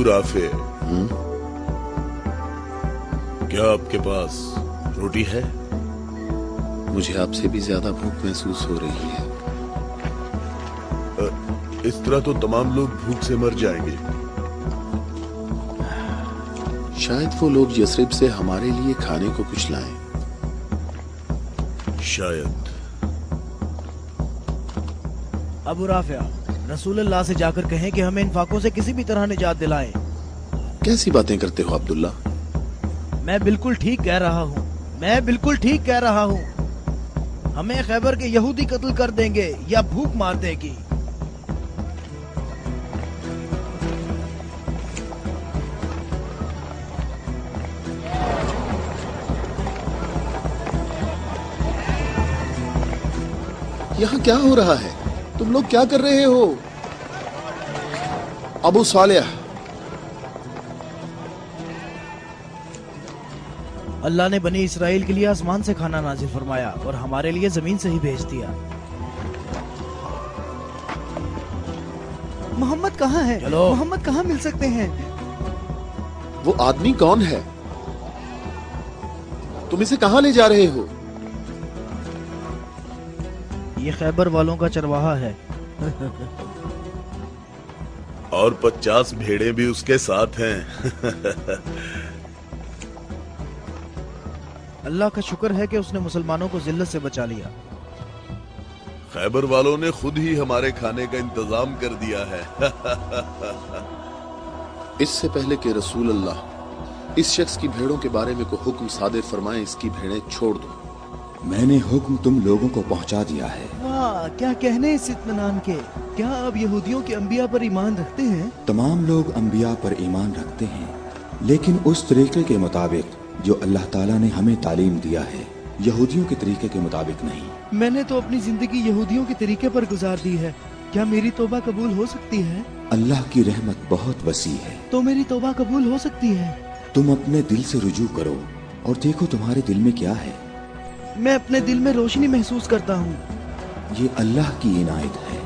Abu Rafe, क्या आपके पास रोटी है? मुझे आपसे भी ज्यादा भूख महसूस हो रही है। इस तरह तो तमाम लोग भूख से मर जाएंगे। शायद वो लोग यसरिब से हमारे लिए खाने को कुछ लाएं। शायद। अबू राफिया, रसूलुल्लाह से जाकर कहें कि हमें इन फाकों से किसी भी तरह निजात दिलाएं। कैसी बातें करते हो अब्दुल्ला? मैं बिल्कुल ठीक कह रहा हूँ, मैं बिल्कुल ठीक कह रहा हूँ। हमें खैबर के यहूदी कत्ल कर देंगे या भूख मार देगी। यहाँ क्या हो रहा है? तुम लोग क्या कर रहे हो? अबू सालेह, अल्लाह ने बनी इसराइल के लिए आसमान से खाना नाजिल फरमाया और हमारे लिए जमीन से ही भेज दिया। मोहम्मद कहाँ है? चलो। मोहम्मद कहाँ मिल सकते हैं? वो आदमी कौन है? तुम इसे कहाँ ले जा रहे हो? ये खैबर वालों का चरवाहा है। और 50 भेड़ें भी उसके साथ हैं। अल्लाह का शुक्र है कि उसने मुसलमानों को जिल्लत से बचा लिया। खैबर वालों ने खुद ही हमारे खाने का इंतजाम कर दिया है। इससे पहले कि रसूल अल्लाह इस शख्स की भेड़ों के बारे में कोई हुक्म सादिर फरमाए, इसकी भेड़ें छोड़ दो। मैंने हुक्म तुम लोगों को पहुंचा दिया है। वाह, क्या कहने इस इत्मीनान के। क्या आप यहूदियों के अंबिया पर ईमान रखते हैं? तमाम लोग अंबिया पर ईमान रखते हैं, लेकिन उस तरीके के मुताबिक जो अल्लाह ताला ने हमें तालीम दिया है, यहूदियों के तरीके के मुताबिक नहीं। मैंने तो अपनी जिंदगी यहूदियों के तरीके पर गुजार दी है। क्या मेरी तौबा कबूल हो सकती है? अल्लाह की रहमत बहुत वसी है। तो मेरी तौबा कबूल हो सकती है? तुम अपने दिल से रुजू करो और देखो तुम्हारे दिल में क्या है। मैं अपने दिल में रोशनी महसूस करता हूँ। ये अल्लाह की इनायत है।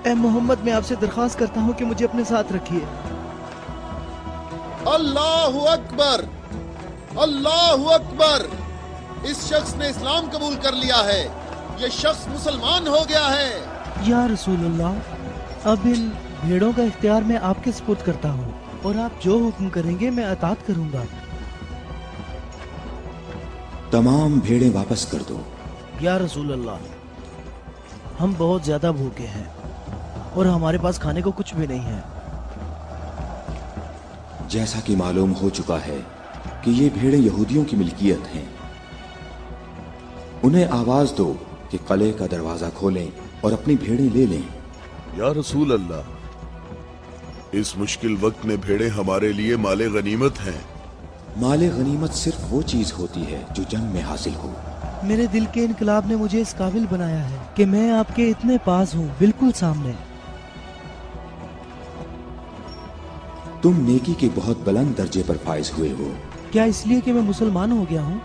ए मोहम्मद, मैं आपसे दरख्वास्त करता हूँ कि मुझे अपने साथ रखिए। अल्लाहु अकबर, अल्लाहु अकबर। इस शख्स ने इस्लाम कबूल कर लिया है। ये शख्स मुसलमान हो गया है। या रसूलुल्लाह, अब इन भेड़ों का इख्तियार मैं आपके सुपुर्द करता हूँ और आप जो हुक्म करेंगे मैं अतात करूंगा। तमाम भेड़ें वापस कर दो। या रसूल अल्लाह, हम बहुत ज्यादा भूखे हैं और हमारे पास खाने को कुछ भी नहीं है। जैसा कि मालूम हो चुका है कि ये भेड़ें यहूदियों की मिल्कियत हैं, उन्हें आवाज दो कि किले का दरवाजा खोलें और अपनी भेड़ें ले लें। या रसूल अल्लाह, इस मुश्किल वक्त में भेड़ें हमारे लिए माले गनीमत हैं। माले गनीमत सिर्फ वो चीज होती है जो जंग में हासिल हो। मेरे दिल के इनकलाब ने मुझे इस काबिल बनाया है कि मैं आपके इतने पास हूँ, बिल्कुल सामने। तुम नेकी के बहुत बुलंद दर्जे पर फाइज हुए हो। क्या इसलिए कि मैं मुसलमान हो गया हूँ?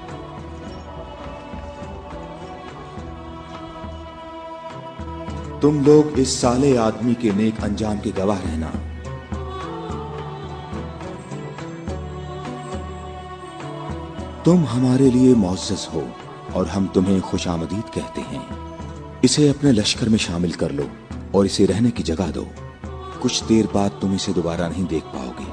तुम लोग इस साले आदमी के नेक अंजाम के गवाह रहना। तुम हमारे लिए मुअज़्ज़ज़ हो और हम तुम्हें खुशामदीद कहते हैं। इसे अपने लश्कर में शामिल कर लो और इसे रहने की जगह दो। कुछ देर बाद तुम इसे दोबारा नहीं देख पाओगे।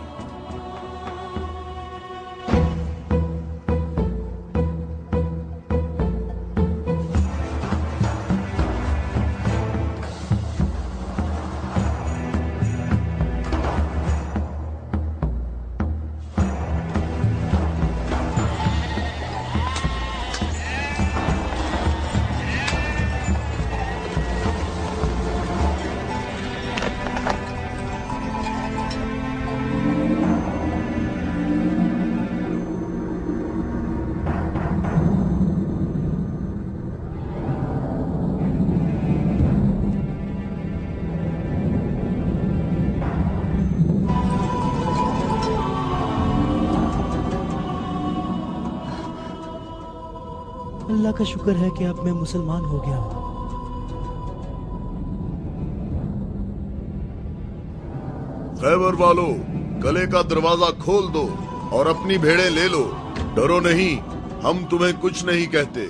अल्लाह का शुक्र है कि अब मैं मुसलमान हो गया हूँ। खैबर वालों, कले का दरवाजा खोल दो और अपनी भेड़ें ले लो। डरो नहीं, हम तुम्हें कुछ नहीं कहते।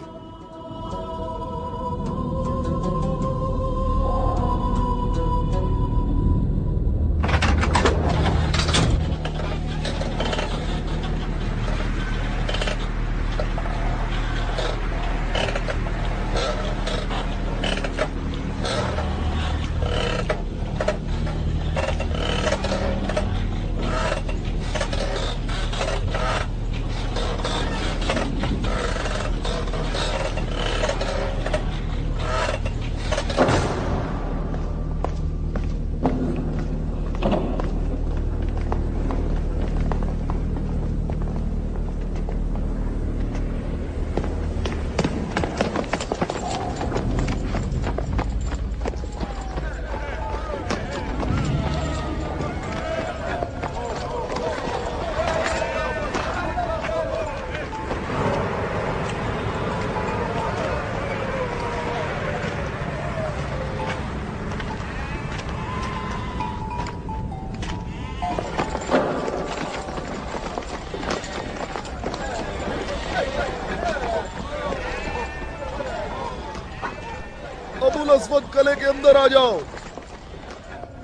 अबुल अस्वद, कले के अंदर आ जाओ।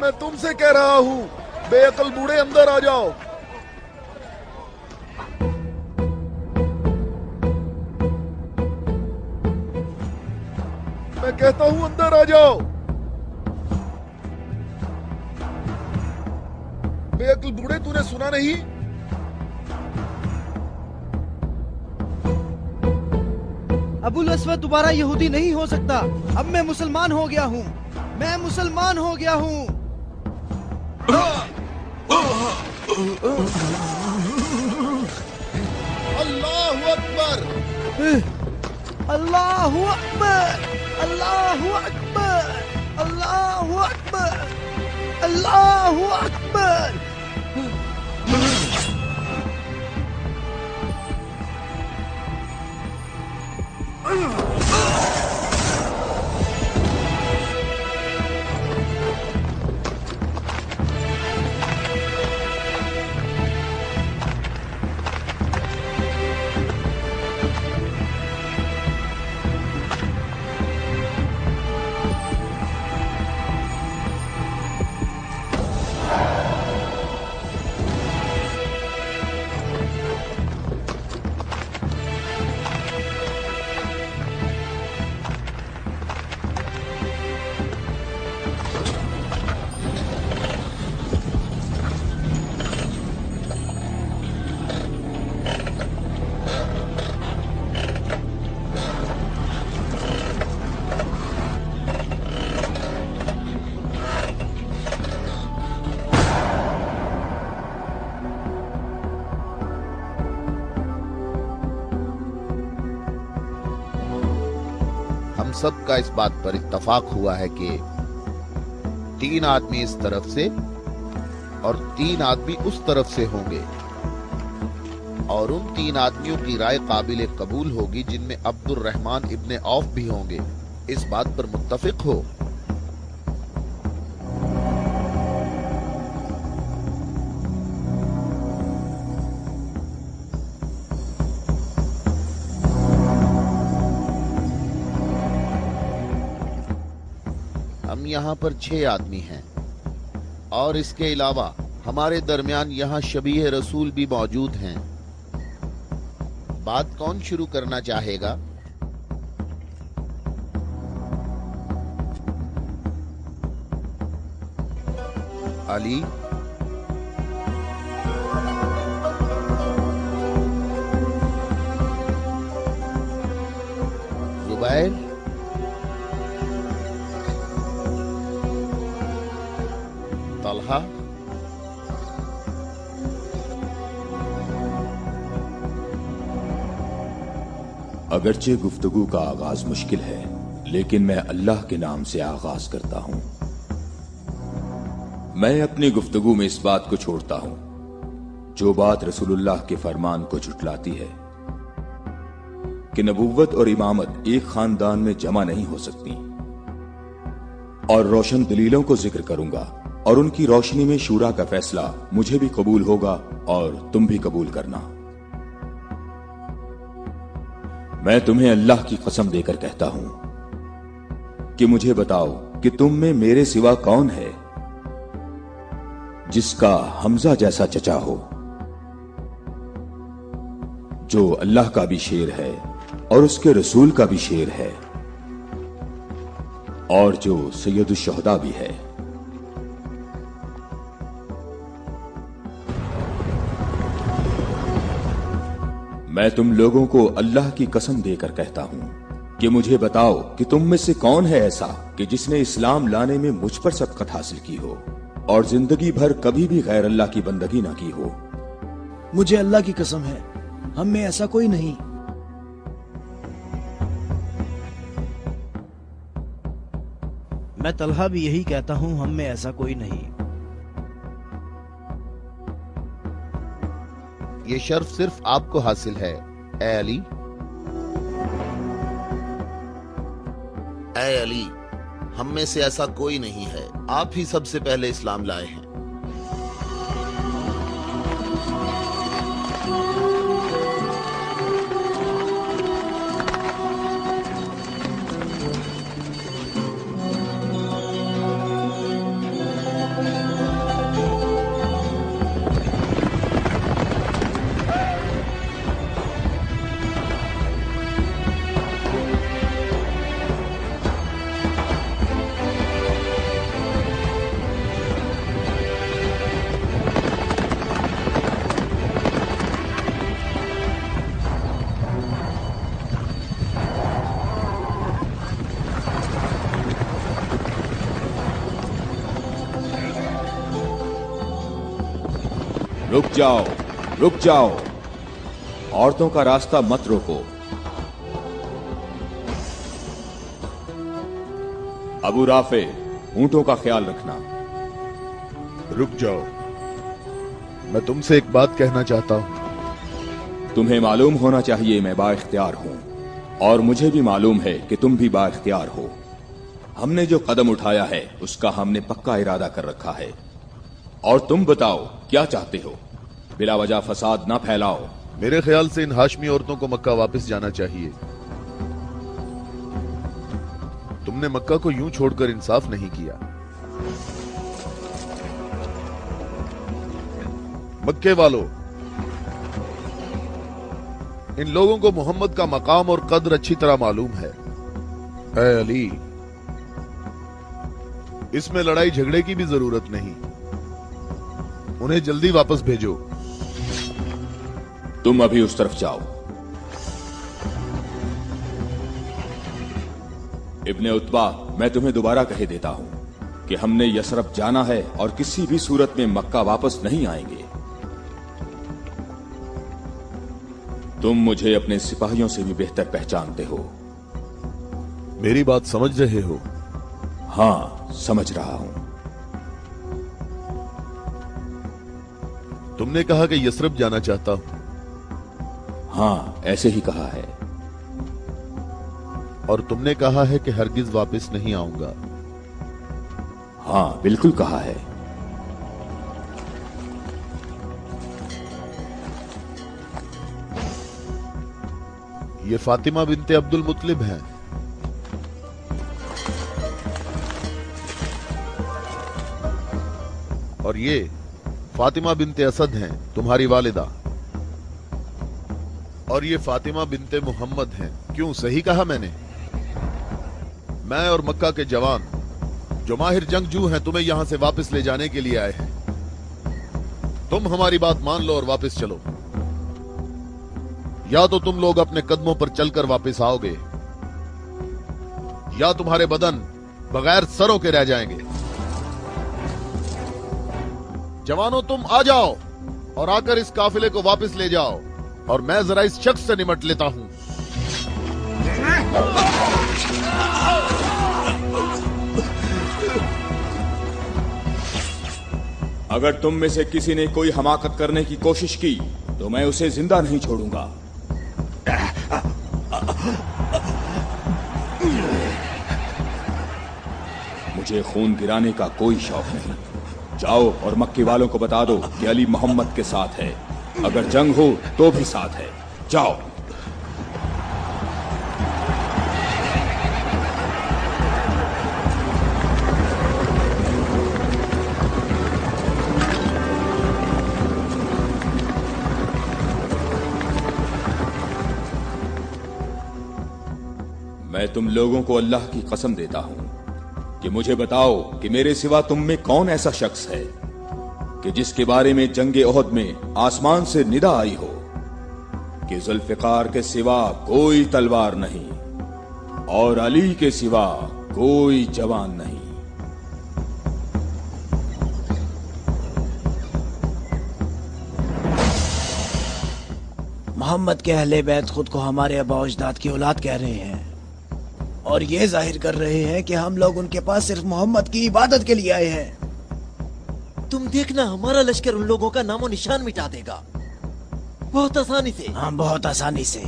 मैं तुमसे कह रहा हूं, बेअकल बूढ़े अंदर आ जाओ। मैं कहता हूं अंदर आ जाओ। बेअकल बूढ़े, तूने सुना नहीं? अबुल अस्वद दोबारा यहूदी नहीं हो सकता। अब मैं मुसलमान हो गया हूँ। मैं मुसलमान हो गया हूँ। अल्लाहु अकबर। अल्लाहु अकबर, अल्लाहु अकबर, अल्लाहु अकबर, अल्लाहु अकबर। हम सब का इस बात पर इत्तफाक हुआ है कि 3 आदमी इस तरफ से और 3 आदमी उस तरफ से होंगे, और उन 3 आदमियों की राय काबिल कबूल होगी जिनमें अब्दुर रहमान इब्ने औफ भी होंगे। इस बात पर मुत्तफिक हो? हम यहाँ पर 6 आदमी हैं, और इसके अलावा हमारे दरमियान यहाँ शबीह रसूल भी मौजूद हैं। बात कौन शुरू करना चाहेगा? अली, जुबैर, तलहा, अगरचे गुफ्तगू का आगाज मुश्किल है, लेकिन मैं अल्लाह के नाम से आगाज करता हूं। मैं अपनी गुफ्तगू में इस बात को छोड़ता हूं जो बात रसूलुल्लाह के फरमान को झुटलाती है कि नबुव्वत और इमामत एक खानदान में जमा नहीं हो सकती, और रोशन दलीलों को जिक्र करूंगा और उनकी रोशनी में शूरा का फैसला मुझे भी कबूल होगा और तुम भी कबूल करना। मैं तुम्हें अल्लाह की कसम देकर कहता हूं कि मुझे बताओ कि तुम में मेरे सिवा कौन है जिसका हमजा जैसा चचा हो, जो अल्लाह का भी शेर है और उसके रसूल का भी शेर है और जो सैयदुश शुहदा भी है। मैं तुम लोगों को अल्लाह की कसम देकर कहता हूं कि मुझे बताओ कि तुम में से कौन है ऐसा कि जिसने इस्लाम लाने में मुझ पर सबकत हासिल की हो और जिंदगी भर कभी भी गैर अल्लाह की बंदगी ना की हो। मुझे अल्लाह की कसम है, हम में ऐसा कोई नहीं। मैं तलहा भी यही कहता हूं, हम में ऐसा कोई नहीं। ये शर्फ सिर्फ आपको हासिल है ए अली। ऐ अली, हम में से ऐसा कोई नहीं है, आप ही सबसे पहले इस्लाम लाए हैं। रुक जाओ, औरतों का रास्ता मत रोको। अबू राफे, ऊंटों का ख्याल रखना। रुक जाओ, मैं तुमसे एक बात कहना चाहता हूं। तुम्हें मालूम होना चाहिए मैं बाइख्तियार हूं और मुझे भी मालूम है कि तुम भी बाइख्तियार हो। हमने जो कदम उठाया है उसका हमने पक्का इरादा कर रखा है। और तुम बताओ क्या चाहते हो? बिला वजह फसाद ना फैलाओ। मेरे ख्याल से इन हाशमी औरतों को मक्का वापस जाना चाहिए। तुमने मक्का को यूं छोड़कर इंसाफ नहीं किया। मक्के वालों, इन लोगों को मोहम्मद का मकाम और कद्र अच्छी तरह मालूम है। ऐ अली, इसमें लड़ाई झगड़े की भी जरूरत नहीं। उन्हें जल्दी वापस भेजो। तुम अभी उस तरफ जाओ। इब्ने उत्बा, मैं तुम्हें दोबारा कहे देता हूं कि हमने यसरब जाना है और किसी भी सूरत में मक्का वापस नहीं आएंगे। तुम मुझे अपने सिपाहियों से भी बेहतर पहचानते हो। मेरी बात समझ रहे हो? हां, समझ रहा हूं। तुमने कहा कि यसरब जाना चाहता हूं। हां, ऐसे ही कहा है। और तुमने कहा है कि हरगिज वापस नहीं आऊंगा। हां, बिल्कुल कहा है। ये फातिमा बिनते अब्दुल मुत्तलिब हैं। और ये फातिमा बिनते असद हैं, तुम्हारी वालिदा। और ये फातिमा बिनते मोहम्मद हैं। क्यों, सही कहा मैंने? मैं और मक्का के जवान जो माहिर जंगजू हैं तुम्हें यहां से वापस ले जाने के लिए आए हैं। तुम हमारी बात मान लो और वापस चलो। या तो तुम लोग अपने कदमों पर चलकर वापस आओगे या तुम्हारे बदन बगैर सरों के रह जाएंगे। जवानों, तुम आ जाओ और आकर इस काफिले को वापस ले जाओ और मैं जरा इस शख्स से निमट लेता हूं। अगर तुम में से किसी ने कोई हमाकत करने की कोशिश की तो मैं उसे जिंदा नहीं छोड़ूंगा। मुझे खून गिराने का कोई शौक नहीं। जाओ और मक्के वालों को बता दो कि अली मोहम्मद के साथ है, अगर जंग हो तो भी साथ है। जाओ। मैं तुम लोगों को अल्लाह की कसम देता हूं कि मुझे बताओ कि मेरे सिवा तुम में कौन ऐसा शख्स है कि जिसके बारे में जंगे ओहद में आसमान से निदा आई हो कि जुल्फिकार के सिवा कोई तलवार नहीं और अली के सिवा कोई जवान नहीं। मोहम्मद के अहले बैत खुद को हमारे आबा अजदाद की औलाद कह रहे हैं और ये जाहिर कर रहे हैं कि हम लोग उनके पास सिर्फ मोहम्मद की इबादत के लिए आए हैं। तुम देखना, हमारा लश्कर उन लोगों का नामो निशान मिटा देगा, बहुत आसानी से। हाँ, बहुत आसानी से।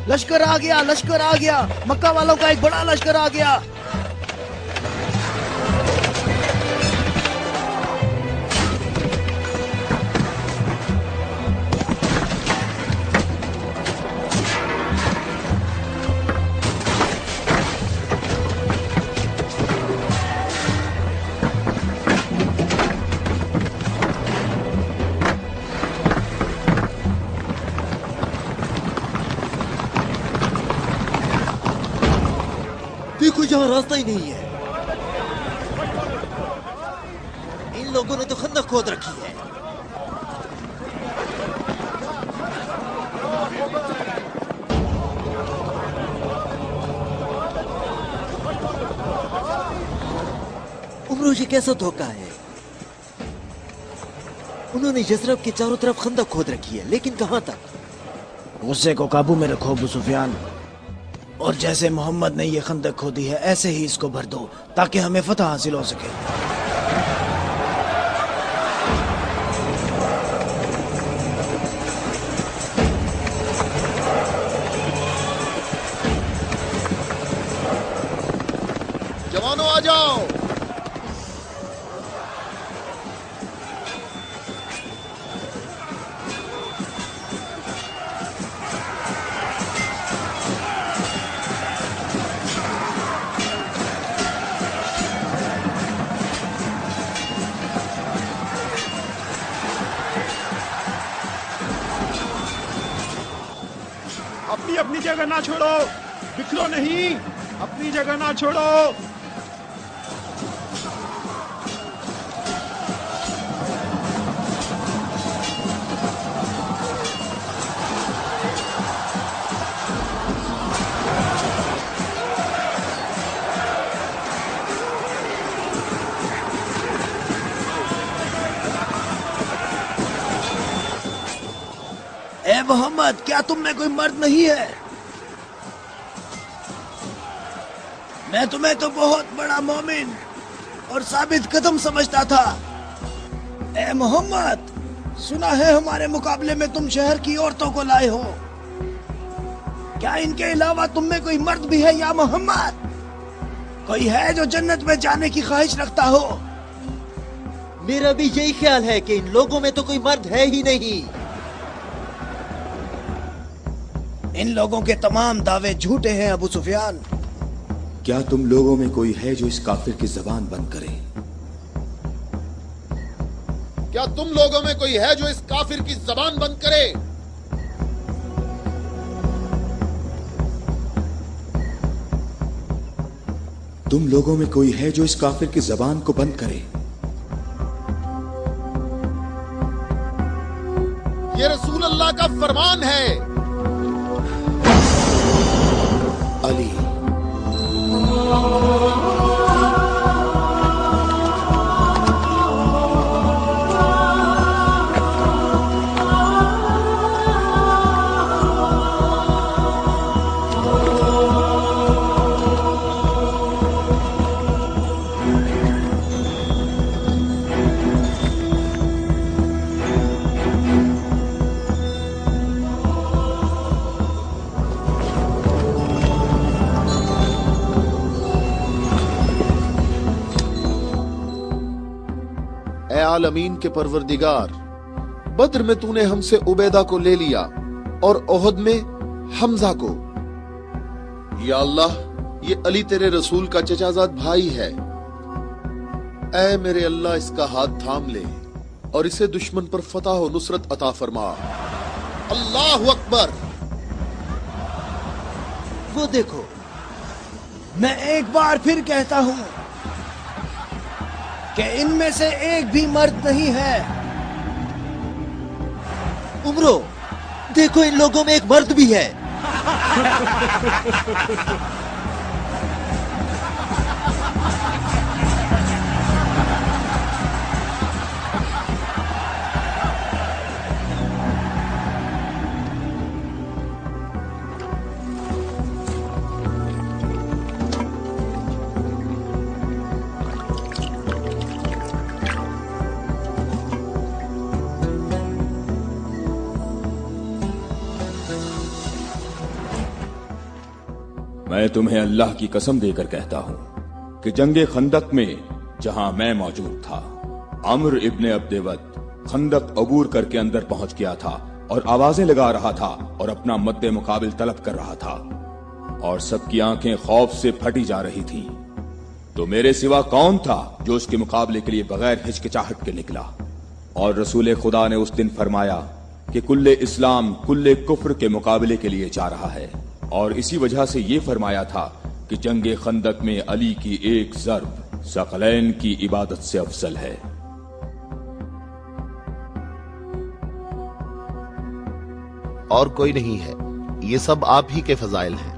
लश्कर आ गया, लश्कर आ गया, मक्का वालों का एक बड़ा लश्कर आ गया। देखो, यहाँ रास्ता ही नहीं है। इन लोगों ने तो खंदक खोद रखी है। उमरो, ये कैसा धोखा है? उन्होंने यज़रब के चारों तरफ खंदक खोद रखी है, लेकिन कहां तक? गुस्से को काबू में रखो अबू सुफियान, और जैसे मोहम्मद ने ये खंदक खोदी है ऐसे ही इसको भर दो ताकि हमें फतह हासिल हो सके। जवानों आ जाओ। अपनी अपनी जगह ना छोड़ो, बिखरो नहीं, अपनी जगह ना छोड़ो। ए मोहम्मद, क्या तुम में कोई मर्द नहीं है? मैं तुम्हें तो बहुत बड़ा मोमिन और साबित कदम समझता था। ए मोहम्मद, सुना है हमारे मुकाबले में तुम शहर की औरतों को लाए हो। क्या इनके अलावा तुम में कोई मर्द भी है या मोहम्मद? कोई है जो जन्नत में जाने की ख्वाहिश रखता हो? मेरा भी यही ख्याल है कि इन लोगों में तो कोई मर्द है ही नहीं। इन लोगों के तमाम दावे झूठे हैं अबू सुफियान। क्या तुम लोगों में कोई है जो इस काफिर की जबान बंद करे? क्या तुम लोगों में कोई है जो इस काफिर की जबान बंद करे? तुम लोगों में कोई है जो इस काफिर की जबान को बंद करे? ये रसूल अल्लाह का फरमान है। अली। आलमीन के परवरदिगार, बद्र में तूने हमसे उबैदा को ले लिया और ओहद में हमजा को। या अल्लाह, ये अली तेरे रसूल का चचाजाद भाई है। ऐ मेरे अल्लाह, इसका हाथ थाम ले और इसे दुश्मन पर फतह और नुसरत अता फरमा। अल्लाह अकबर। वो देखो, मैं एक बार फिर कहता हूं कि इनमें से एक भी मर्द नहीं है। उमरो, देखो इन लोगों में एक मर्द भी है। मैं तुम्हें अल्लाह की कसम देकर कहता हूं कि जंगे खंदक में जहां मैं मौजूद था, अम्र इब्ने अब्देवद खंदक अबूर करके अंदर पहुंच गया था और आवाजें लगा रहा था और अपना मद्दे मुकाबिल तलब कर रहा था, और सबकी आंखें खौफ से फटी जा रही थीं। तो मेरे सिवा कौन था जो उसके मुकाबले के लिए बगैर हिचकिचाहट के निकला? और रसूल खुदा ने उस दिन फरमाया कि कुल्ले इस्लाम कुल्ले कुफ्र के मुकाबले के लिए जा रहा है, और इसी वजह से ये फरमाया था कि जंगे खंदक में अली की एक ज़र्ब सकलैन की इबादत से अफजल है। और कोई नहीं है, ये सब आप ही के फजाइल हैं।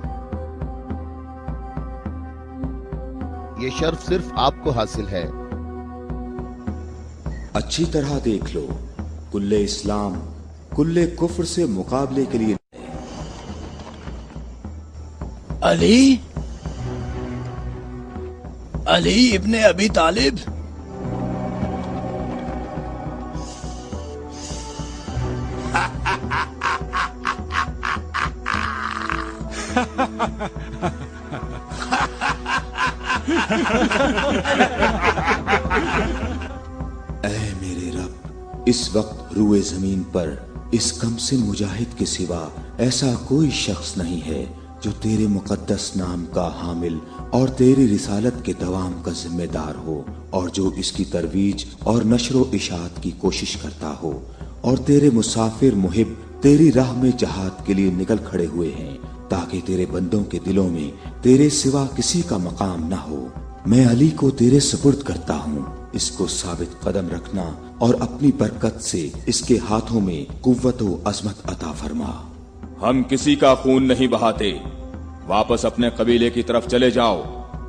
ये शर्फ सिर्फ आपको हासिल है। अच्छी तरह देख लो, कुल्ले इस्लाम कुल्ले कुफ्र से मुकाबले के लिए अली, अली इब्ने अबी तालिब। ऐ मेरे रब, इस वक्त रुए जमीन पर इस कमसिन मुजाहिद के सिवा ऐसा कोई शख्स नहीं है जो तेरे मुकद्दस नाम का हामिल और तेरी रिसालत के दवाम का जिम्मेदार हो, और जो इसकी तरवीज और नशरो इशात की कोशिश करता हो, और तेरे मुसाफिर मुहिब तेरी राह में जहाद के लिए निकल खड़े हुए हैं, ताकि तेरे बंदों के दिलों में तेरे सिवा किसी का मकाम ना हो। मैं अली को तेरे सुपुर्द करता हूँ, इसको साबित कदम रखना और अपनी बरकत से इसके हाथों में कुव्वत व अजमत अता फरमा। हम किसी का खून नहीं बहाते, वापस अपने कबीले की तरफ चले जाओ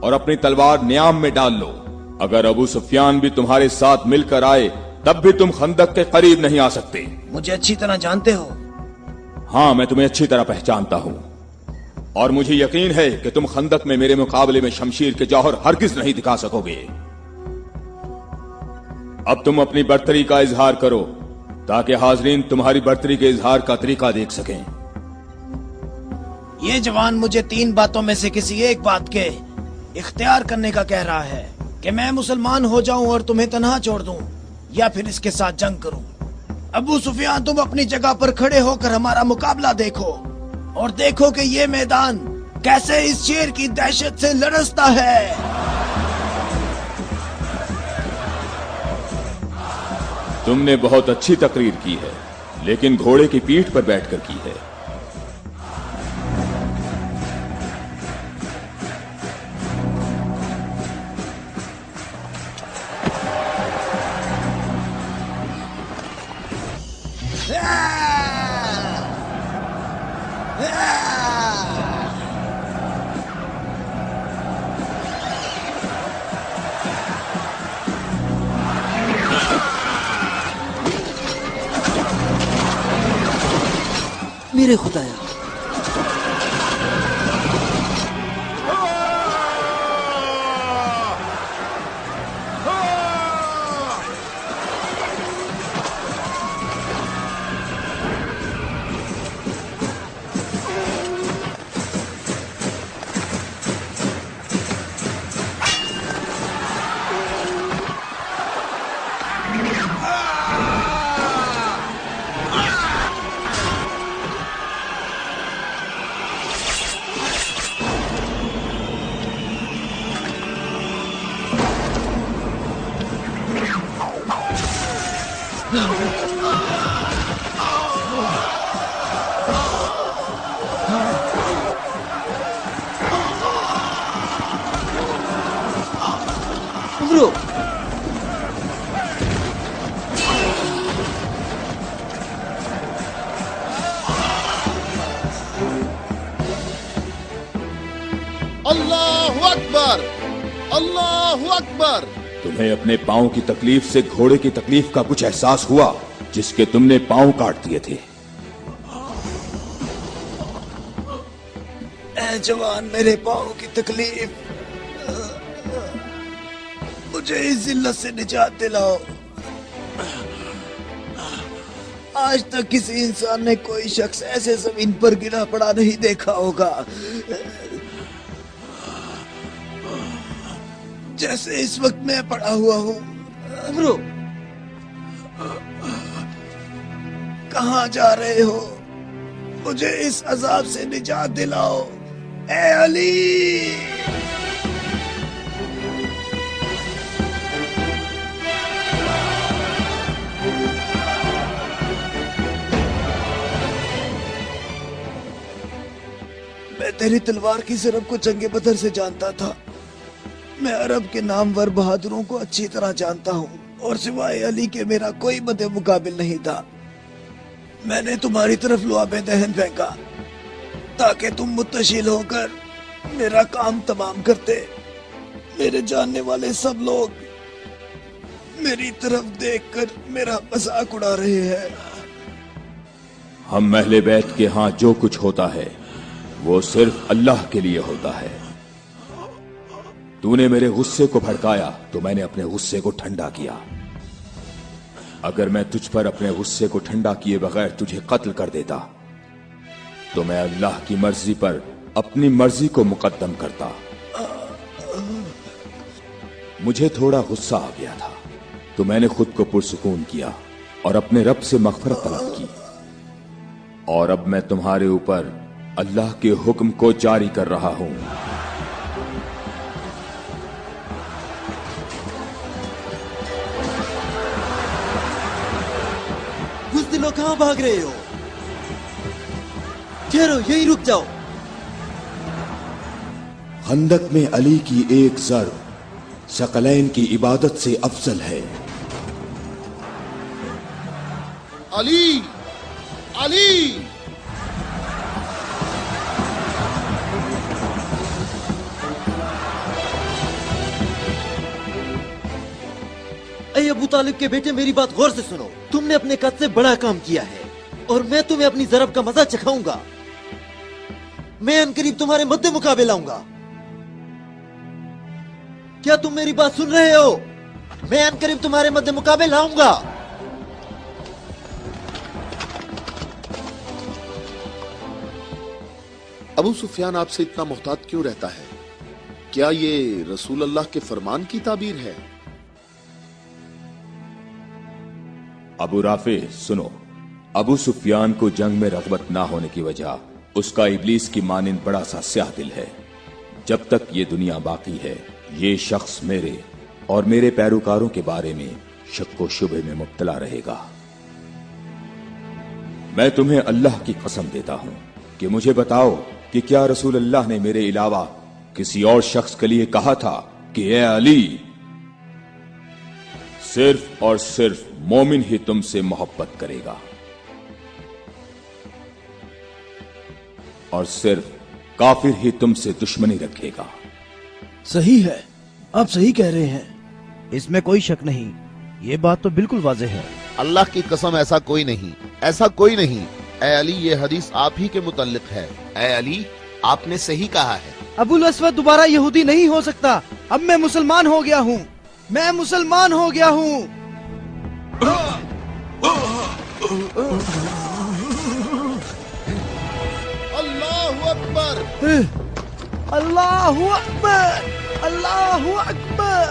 और अपनी तलवार न्याम में डाल लो। अगर अबू सुफियान भी तुम्हारे साथ मिलकर आए तब भी तुम खंदक के करीब नहीं आ सकते। मुझे अच्छी तरह जानते हो। हाँ, मैं तुम्हें अच्छी तरह पहचानता हूँ, और मुझे यकीन है कि तुम खंदक में मेरे मुकाबले में शमशीर के जौहर हरगिज नहीं दिखा सकोगे। अब तुम अपनी बर्तरी का इजहार करो ताकि हाजरीन तुम्हारी बर्तरी के इजहार का तरीका देख सकें। ये जवान मुझे 3 बातों में से किसी एक बात के इख्तियार करने का कह रहा है कि मैं मुसलमान हो जाऊं और तुम्हें तन्हा छोड़ दूं, या फिर इसके साथ जंग करूं। अबू सुफियान, तुम अपनी जगह पर खड़े होकर हमारा मुकाबला देखो और देखो कि ये मैदान कैसे इस शेर की दहशत से लरसता है। तुमने बहुत अच्छी तकरीर की है, लेकिन घोड़े की पीठ पर बैठकर की है। मेरे खुदाया, अल्लाहु अकबर, अल्लाहु अकबर। तुम्हें अपने पांव की तकलीफ से घोड़े की तकलीफ का कुछ एहसास हुआ जिसके तुमने पांव काट दिए थे? ए जवान, मेरे पाँव की तकलीफ, मुझे इस जिल्लत से निजात दिलाओ। आज तक किसी इंसान ने कोई शख्स ऐसे जमीन पर गिरा पड़ा नहीं देखा होगा जैसे इस वक्त मैं पड़ा हुआ हूँ। अमरो, कहाँ जा रहे हो? मुझे इस अजाब से निजात दिलाओ, ए अली। मैं तेरी तलवार की ज़रब को जंगे बदर से जानता था। मैं अरब के नामवर बहादुरों को अच्छी तरह जानता हूँ और सिवाय अली के मेरा कोई मदे मुकाबिल नहीं था। मैंने तुम्हारी तरफ लुआबे दहन फेंका ताकि तुम मुत्तशिल होकर मेरा काम तमाम करते। मेरे जानने वाले सब लोग मेरी तरफ देखकर मेरा मजाक उड़ा रहे हैं। हम अहले बैत के यहाँ जो कुछ होता है वो सिर्फ अल्लाह के लिए होता है। तूने मेरे गुस्से को भड़काया तो मैंने अपने गुस्से को ठंडा किया। अगर मैं तुझ पर अपने गुस्से को ठंडा किए बगैर तुझे कत्ल कर देता तो मैं अल्लाह की मर्जी पर अपनी मर्जी को मुकद्दम करता। मुझे थोड़ा गुस्सा आ गया था तो मैंने खुद को पुरसुकून किया और अपने रब से मग़फ़िरत तलब की। और अब मैं तुम्हारे ऊपर अल्लाह के हुक्म को जारी कर रहा हूं। बुज़दिलों, कहां भाग रहे हो? ठहरो, यहीं रुक जाओ। खंदक में अली की एक ज़र्ब सकलैन की इबादत से अफजल है। अली, अली। ऐ अबू तालिब के बेटे, मेरी बात गौर से सुनो। तुमने अपने कद से बड़ा काम किया है और मैं तुम्हें अपनी ज़रब का मजा चखाऊंगा। मैं अनकरीब तुम्हारे मद्दे मुकाबले लाऊंगा। क्या तुम मेरी बात सुन रहे हो? मैं अनकरीब तुम्हारे मद्दे मुकाबले लाऊंगा। अबू सुफियान आपसे इतना मुहतात क्यों रहता है? क्या ये रसूल अल्लाह के फरमान की ताबीर है? अबू राफे, सुनो। अबू सुफियान को जंग में रग़बत ना होने की वजह उसका इब्लीस की मानिंद बड़ा सा स्याह दिल है। जब तक ये दुनिया बाकी है ये शख्स मेरे और मेरे पैरोकारों के बारे में शक व शुबे में मुब्तला रहेगा। मैं तुम्हें अल्लाह की कसम देता हूं कि मुझे बताओ कि क्या रसूल अल्लाह ने मेरे अलावा किसी और शख्स के लिए कहा था कि ए अली, सिर्फ और सिर्फ मोमिन ही तुमसे मोहब्बत करेगा और सिर्फ काफिर ही तुमसे दुश्मनी रखेगा। सही है, आप सही कह रहे हैं, इसमें कोई शक नहीं। ये बात तो बिल्कुल वाज़ेह है। अल्लाह की कसम, ऐसा कोई नहीं, ऐसा कोई नहीं। ए अली, ये हदीस आप ही के मुतल्लिक है। ए अली, आपने सही कहा है। अबुल अस्वद दोबारा यहूदी नहीं हो सकता। अब मैं मुसलमान हो गया हूँ, मैं मुसलमान हो गया हूँ। अल्लाहु अकबर, अल्लाहु अकबर, अल्लाहु अकबर,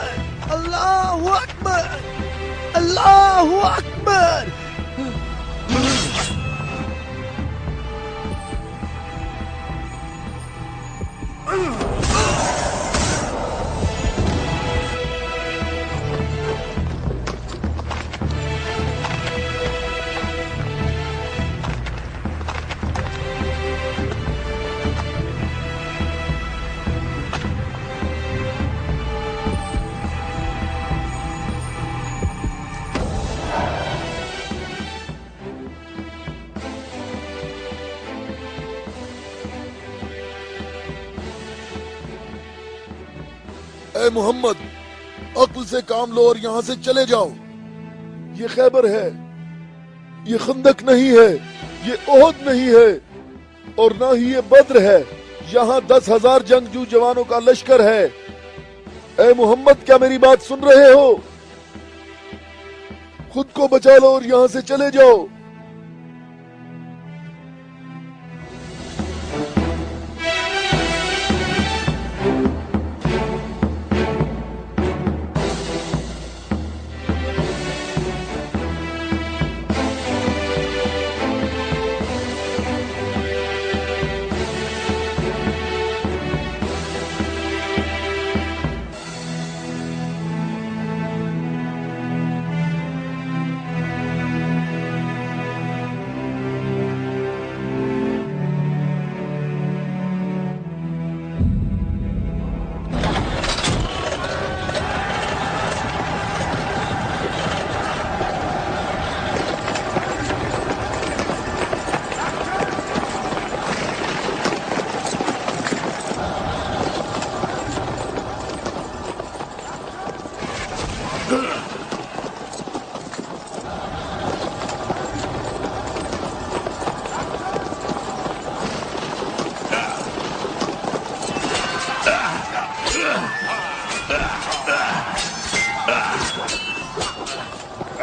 अल्लाहु अकबर, अल्लाहु अकबर। اے محمد، عقل سے کام لو اور یہاں سے چلے جاؤ. یہ خیبر ہے، یہ خندق نہیں ہے، یہ احد نہیں ہے، اور نہ ہی یہ بدر ہے. یہاں 10,000 جنگجو جوانوں کا لشکر ہے. اے محمد، کیا میری بات سن رہے ہو؟ خود کو بچا لو اور یہاں سے چلے جاؤ.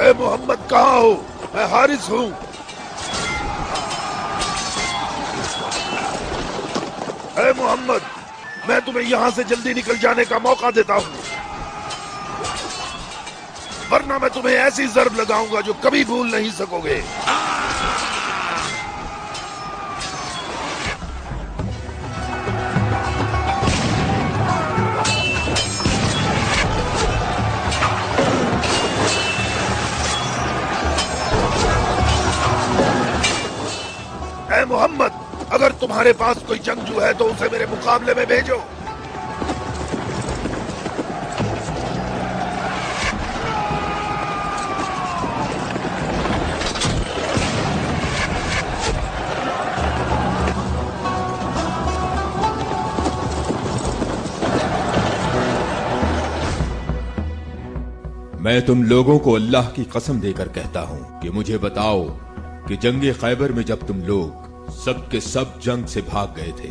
اے محمد، کہاں ہو؟ میں حارث ہوں. اے محمد، میں تمہیں یہاں سے جلدی نکل جانے کا موقع دیتا ہوں، ورنہ میں تمہیں ایسی ضرب لگاؤں گا جو کبھی بھول نہیں سکو گے. اے محمد، اگر تمہارے پاس کوئی جنگجو ہے تو اسے میرے مقابلے میں بھیجو. میں تم لوگوں کو اللہ کی قسم دے کر کہتا ہوں کہ مجھے بتاؤ کہ جنگ خیبر میں جب تم لوگ سب کے سب جنگ سے بھاگ گئے تھے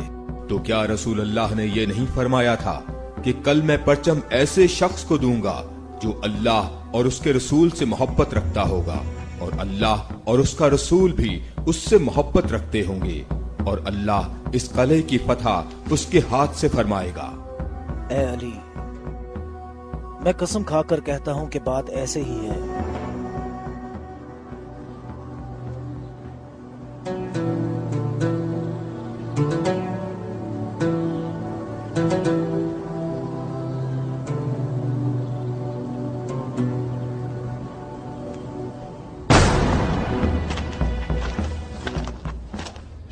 تو کیا رسول اللہ نے یہ نہیں فرمایا تھا کہ کل میں پرچم ایسے شخص کو دوں گا جو اللہ اور اس کے رسول سے محبت رکھتا ہوگا، اور اللہ اور اس کا رسول بھی اس سے محبت رکھتے ہوں گے، اور اللہ اس قلعے کی فتح اس کے ہاتھ سے فرمائے گا. اے علی، میں قسم کھا کر کہتا ہوں کہ بات ایسے ہی ہے.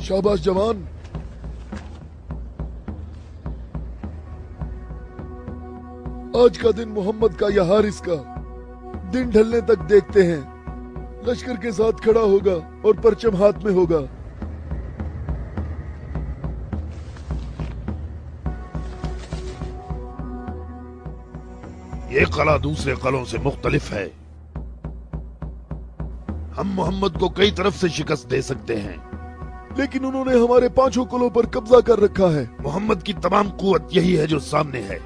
شاباش جوان. آج کا دن محمد کا یا حارث کا، دن ڈھلنے تک دیکھتے ہیں. لشکر کے ساتھ کھڑا ہوگا اور پرچم ہاتھ میں ہوگا. یہ قلعہ دوسرے قلعوں سے مختلف ہے. ہم محمد کو کئی طرف سے شکست دے سکتے ہیں، لیکن انہوں نے ہمارے 5 قلعوں پر قبضہ کر رکھا ہے. محمد کی تمام قوت یہی ہے جو سامنے ہے.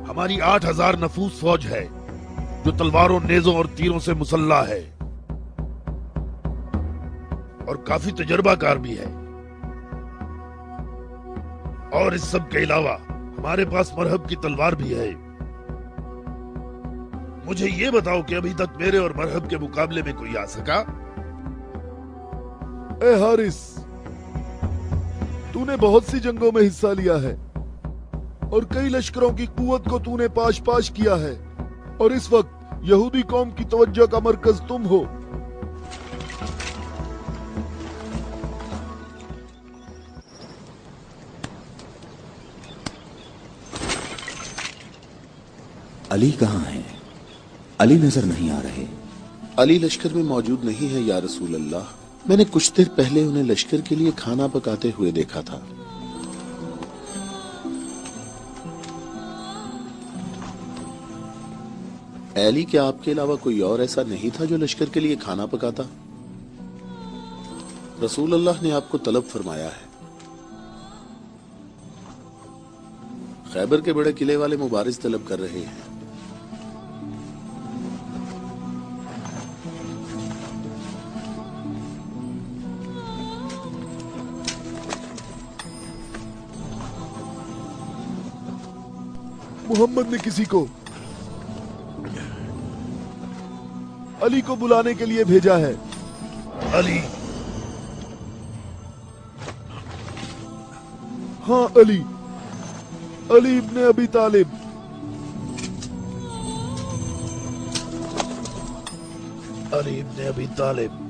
ہماری 8,000 نفوس فوج ہے جو تلواروں، نیزوں اور تیروں سے مسلح ہے، اور کافی تجربہ کار بھی ہے. اور اس سب کے علاوہ ہمارے پاس مرہب کی تلوار بھی ہے. مجھے یہ بتاؤ کہ ابھی تک میرے اور مرہب کے مقابلے میں کوئی آ سکا؟ اے حارث، تو نے بہت سی جنگوں میں حصہ لیا ہے اور کئی لشکروں کی قوت کو تو نے پاش پاش کیا ہے، اور اس وقت یہودی قوم کی توجہ کا مرکز تم ہو. علی کہاں ہیں؟ علی نظر نہیں آ رہے. علی لشکر میں موجود نہیں ہے یا رسول اللہ. میں نے کچھ دیر پہلے انہیں لشکر کے لیے کھانا پکاتے ہوئے دیکھا تھا. एली, क्या आपके अलावा कोई और ऐसा नहीं था जो लश्कर के लिए खाना पकाता? रसूल अल्लाह ने आपको तलब फरमाया है। खैबर के बड़े किले वाले मुबारिज तलब कर रहे हैं। मोहम्मद ने किसी को अली को बुलाने के लिए भेजा है। अली? हाँ, अली इब्ने अबी तालिब। अली इब्ने अबी तालिब।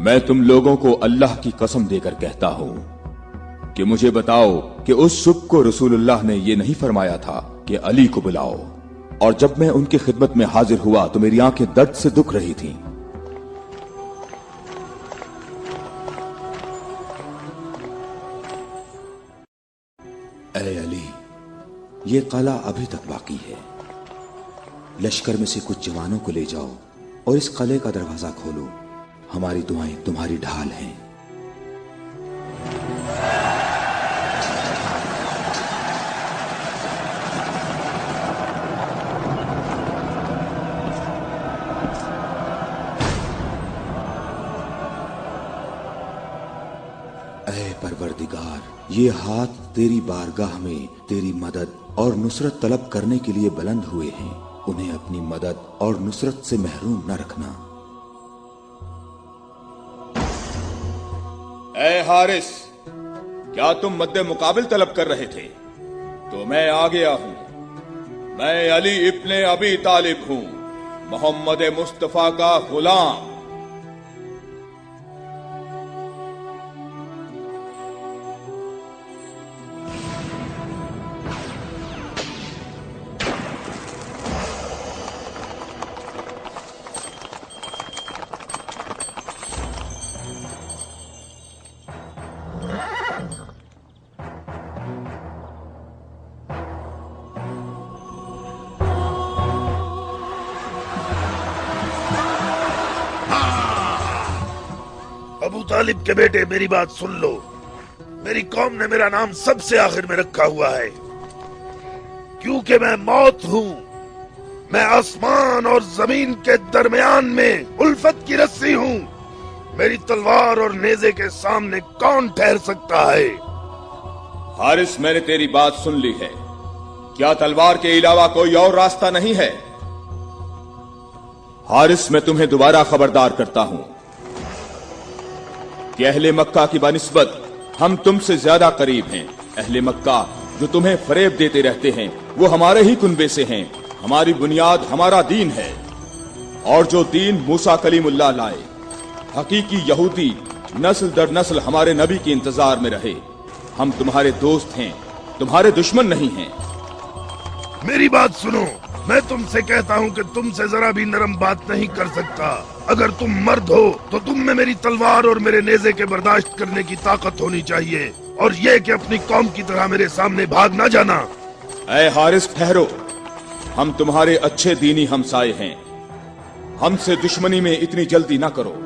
मैं तुम लोगों को अल्लाह की कसम देकर कहता हूं कि मुझे बताओ कि उस सुबह को रसूलुल्लाह ने ये नहीं फरमाया था कि अली को बुलाओ, और जब मैं उनकी खिदमत में हाजिर हुआ तो मेरी आंखें दर्द से दुख रही थीं। ऐ अली, ये कला अभी तक बाकी है। लश्कर में से कुछ जवानों को ले जाओ और इस कले का दरवाजा खोलो। हमारी दुआएं तुम्हारी ढाल हैं। ऐ परवरदिगार, ये हाथ तेरी बारगाह में तेरी मदद और नुसरत तलब करने के लिए बुलंद हुए हैं। उन्हें अपनी मदद और नुसरत से महरूम न रखना। ऐ हारिस, क्या तुम मद्दे मुकाबिल तलब कर रहे थे? तो मैं आ गया हूं। मैं अली इब्ने अबी तालिब हूं, मोहम्मद मुस्तफा का गुलाम। अबू तालिब के बेटे, मेरी बात सुन लो। मेरी कौम ने मेरा नाम सबसे आखिर में रखा हुआ है, क्योंकि मैं मौत हूं। मैं आसमान और जमीन के दरमियान में उल्फत की रस्सी हूं। मेरी तलवार और नेज़े के सामने कौन ठहर सकता है? हारिस, मैंने तेरी बात सुन ली है। क्या तलवार के अलावा कोई और रास्ता नहीं है? हारिस, मैं तुम्हें दोबारा खबरदार करता हूं कि अहले मक्का की बनिस्बत हम तुमसे ज्यादा करीब हैं। अहले मक्का जो तुम्हें फरेब देते रहते हैं, वो हमारे ही कुनबे से हैं। हमारी बुनियाद हमारा दीन है, और जो दीन मूसा कलीमुल्लाह लाए, हकीकी यहूदी नस्ल दर नस्ल हमारे नबी के इंतजार में रहे। हम तुम्हारे दोस्त हैं, तुम्हारे दुश्मन नहीं हैं। मेरी बात सुनो। मैं तुमसे कहता हूँ कि तुमसे जरा भी नरम बात नहीं कर सकता। अगर तुम मर्द हो तो तुम में मेरी तलवार और मेरे नेज़े के बर्दाश्त करने की ताकत होनी चाहिए, और ये कि अपनी कौम की तरह मेरे सामने भाग ना जाना। ऐ हारिस, ठहरो। हम तुम्हारे अच्छे दीनी हमसाए हैं। हमसे दुश्मनी में इतनी जल्दी ना करो।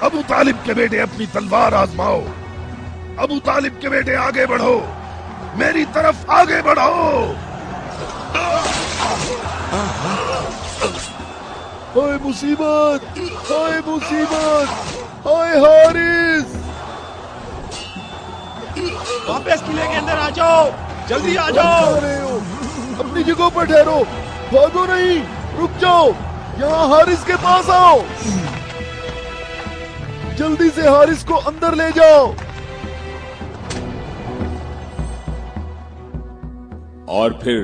अबू तालिब के बेटे अपनी तलवार आजमाओ। अबू तालिब के बेटे आगे बढ़ो, मेरी तरफ आगे बढ़ो। हाय मुसीबत, हाय मुसीबत, हाय हारिस। वापस किले के अंदर आ जाओ, जल्दी आ जाओ। अपनी जगह पर ठहरो, भागो नहीं, रुक जाओ। यहाँ हारिस के पास आओ, जल्दी से हारिस को अंदर ले जाओ। और फिर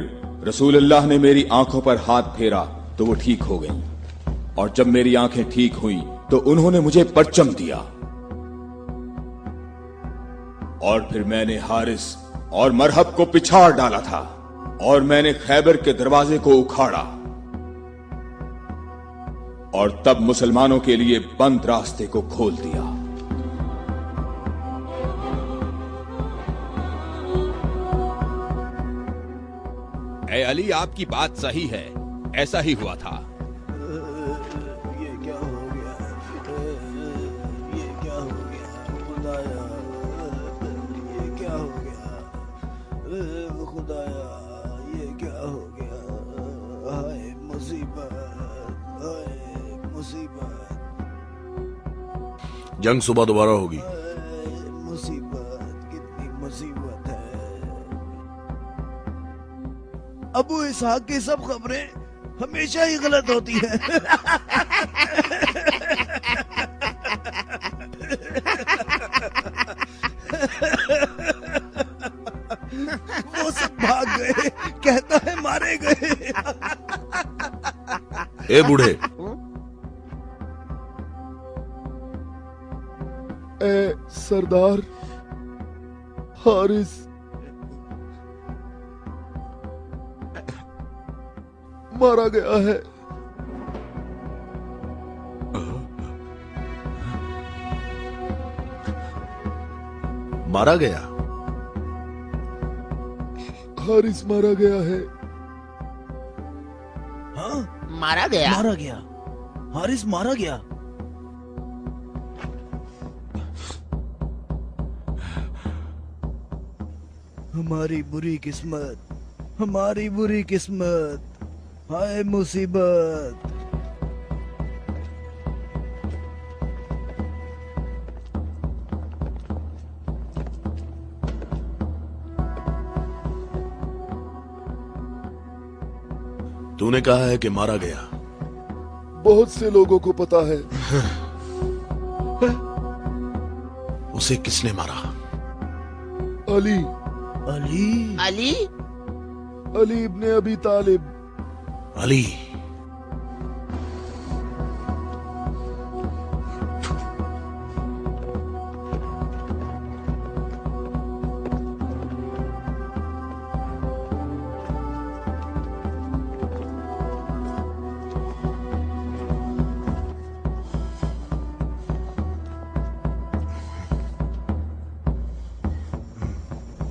रसूलुल्लाह ने मेरी आंखों पर हाथ फेरा तो वो ठीक हो गई, और जब मेरी आंखें ठीक हुई तो उन्होंने मुझे परचम दिया। और फिर मैंने हारिस और मरहब को पिछाड़ डाला था, और मैंने खैबर के दरवाजे को उखाड़ा, और तब मुसलमानों के लिए बंद रास्ते को खोल दिया। ए अली, आपकी बात सही है, ऐसा ही हुआ था। ये क्या हो गया? ये क्या हो गया खुदाया? ये क्या हो गया खुदाया? ये क्या हो गया? हाय मुसीबत, हाय मुसीबत, जंग सुबह दोबारा होगी। मुसीबत, कितनी मुसीबत है। अबू इसहाक की सब खबरें हमेशा ही गलत होती है। वो सब भाग गए, कहता है मारे गए। ए बूढ़े, ए सरदार हारिस मारा गया है। मारा गया? हारिस मारा गया है। हाँ, मारा गया? मारा गया, हारिस मारा गया। हमारी बुरी किस्मत, हमारी बुरी किस्मत, हाय मुसीबत। तूने कहा है कि मारा गया। बहुत से लोगों को पता है। उसे किसने मारा? अली, अली, अली? अली इब्ने अबी तालिब। अली?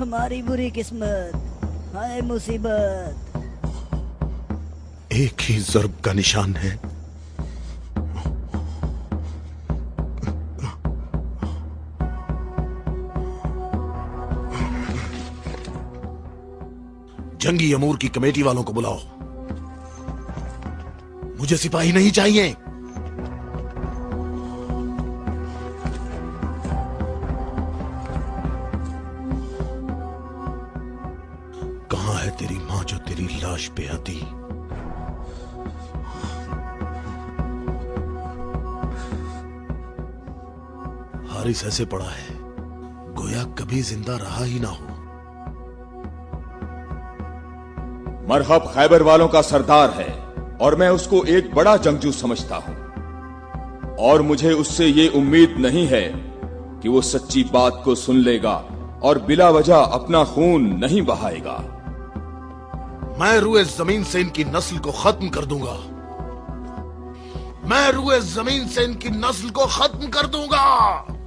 हमारी बुरी किस्मत, हाय मुसीबत। एक ही ज़र्ब का निशान है। जंगी अमूर की कमेटी वालों को बुलाओ। मुझे सिपाही नहीं चाहिए। कहां है तेरी मां जो तेरी लाश पे आती? हारिस ऐसे पड़ा है गोया कभी जिंदा रहा ही ना हो। मरहब खैबर वालों का सरदार है और मैं उसको एक बड़ा जंगजू समझता हूं, और मुझे उससे ये उम्मीद नहीं है कि वो सच्ची बात को सुन लेगा और बिला वजह अपना खून नहीं बहाएगा। मैं रुए जमीन से इनकी नस्ल को खत्म कर दूंगा। मैं रुए जमीन से इनकी नस्ल को खत्म कर दूंगा।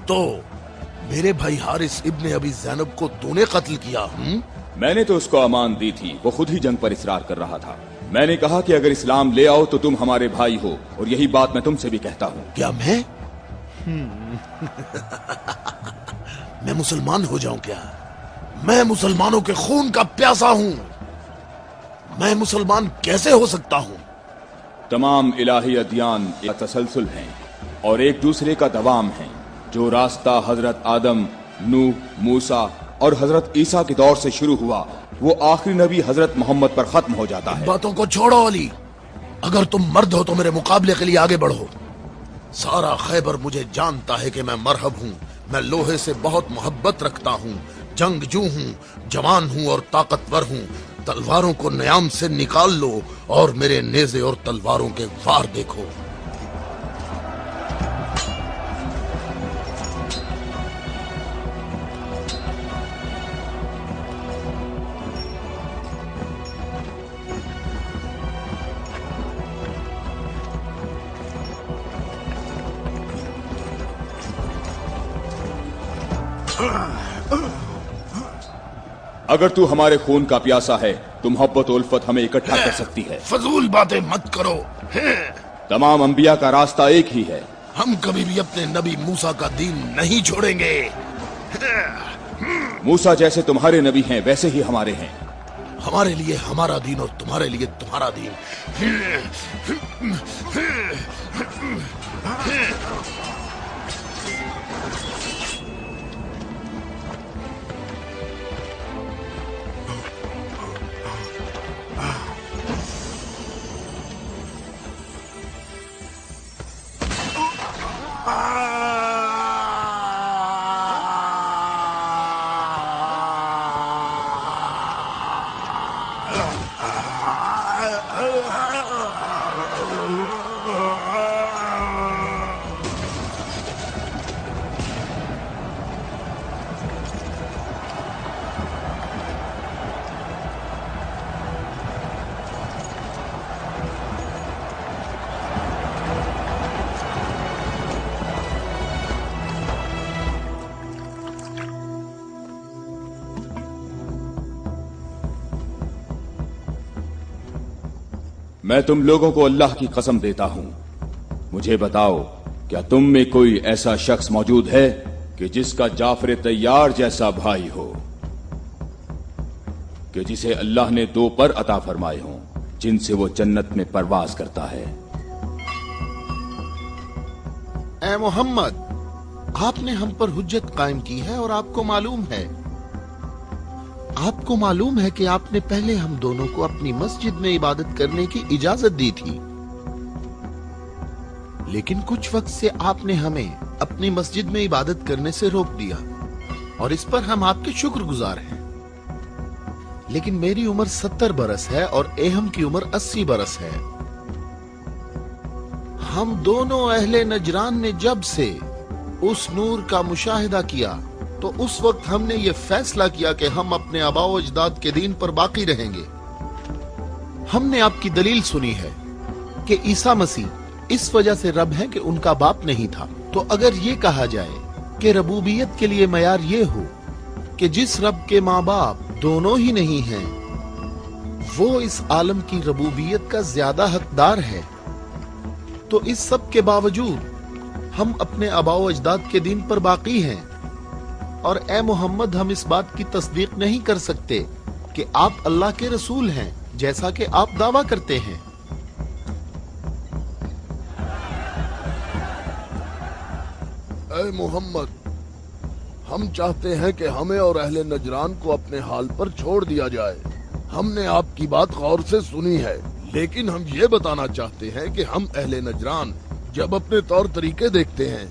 तो मेरे भाई हारिस इब्ने अबी ज़ैनब को तूने कत्ल किया? मैंने तो उसको अमान दी थी, वो खुद ही जंग पर इसरार कर रहा था। मैंने कहा कि अगर इस्लाम ले आओ तो तुम हमारे भाई हो, और यही बात मैं तुमसे भी कहता हूँ। क्या मैं मैं मुसलमान हो जाऊं क्या? मैं मुसलमानों के खून का प्यासा हूं। मैं मुसलमान कैसे हो सकता हूं? तमाम इलाही अदियान एक तसलसल हैं और एक दूसरे का दवाम है। जो रास्ता हजरत आदम, नूह, मूसा और हजरत ईसा के दौर से शुरू हुआ, वो आखिरी नबी हजरत मोहम्मद पर खत्म हो जाता है। बातों को छोड़ो अली, अगर तुम मर्द हो तो मेरे मुकाबले के लिए आगे बढ़ो। सारा खैबर मुझे जानता है कि मैं मरहब हूँ। मैं लोहे से बहुत मोहब्बत रखता हूँ, जंगजू हूँ, जवान हूँ और ताकतवर हूँ। तलवारों को न्याम से निकाल लो और मेरे नेज़े और तलवारों के वार देखो। अगर तू हमारे खून का प्यासा है तो मोहब्बत उल्फत हमें इकट्ठा कर सकती है। फजूल बातें मत करो। तमाम अंबिया का रास्ता एक ही है। हम कभी भी अपने नबी मूसा का दीन नहीं छोड़ेंगे। मूसा जैसे तुम्हारे नबी हैं वैसे ही हमारे हैं। हमारे लिए हमारा दीन और तुम्हारे लिए तुम्हारा दीन। मैं तुम लोगों को अल्लाह की कसम देता हूं, मुझे बताओ क्या तुम में कोई ऐसा शख्स मौजूद है कि जिसका जाफर तैयार जैसा भाई हो, कि जिसे अल्लाह ने 2 पर अता फरमाए हों जिनसे वो जन्नत में परवाज करता है। ए मोहम्मद, आपने हम पर हुज्जत कायम की है और आपको मालूम है कि आपने पहले हम दोनों को अपनी मस्जिद में इबादत करने की इजाजत दी थी, लेकिन कुछ वक्त से आपने हमें अपनी मस्जिद में इबादत करने से रोक दिया और इस पर हम आपके शुक्रगुजार हैं। लेकिन मेरी उम्र 70 बरस है और एहम की उम्र 80 बरस है। हम दोनों अहले नजरान ने जब से उस नूर का मुशाहिदा किया तो उस वक्त हमने ये फैसला किया कि हम अपने आबाओ अजदाद के दीन पर बाकी रहेंगे। हमने आपकी दलील सुनी है कि ईसा मसीह इस वजह से रब है कि उनका बाप नहीं था। तो अगर ये कहा जाए कि रबूबियत के लिए मयार ये हो कि जिस रब के माँ बाप दोनों ही नहीं हैं, वो इस आलम की रबूबियत का ज्यादा हकदार है, तो इस सब के बावजूद हम अपने आबाओ अजदाद के दीन पर बाकी हैं। और ए मोहम्मद, हम इस बात की तस्दीक नहीं कर सकते कि आप अल्लाह के रसूल हैं, जैसा कि आप दावा करते हैं। ए मोहम्मद, हम चाहते हैं कि हमें और अहले नजरान को अपने हाल पर छोड़ दिया जाए। हमने आपकी बात गौर से सुनी है, लेकिन हम ये बताना चाहते हैं कि हम अहले नजरान जब अपने तौर तरीके देखते हैं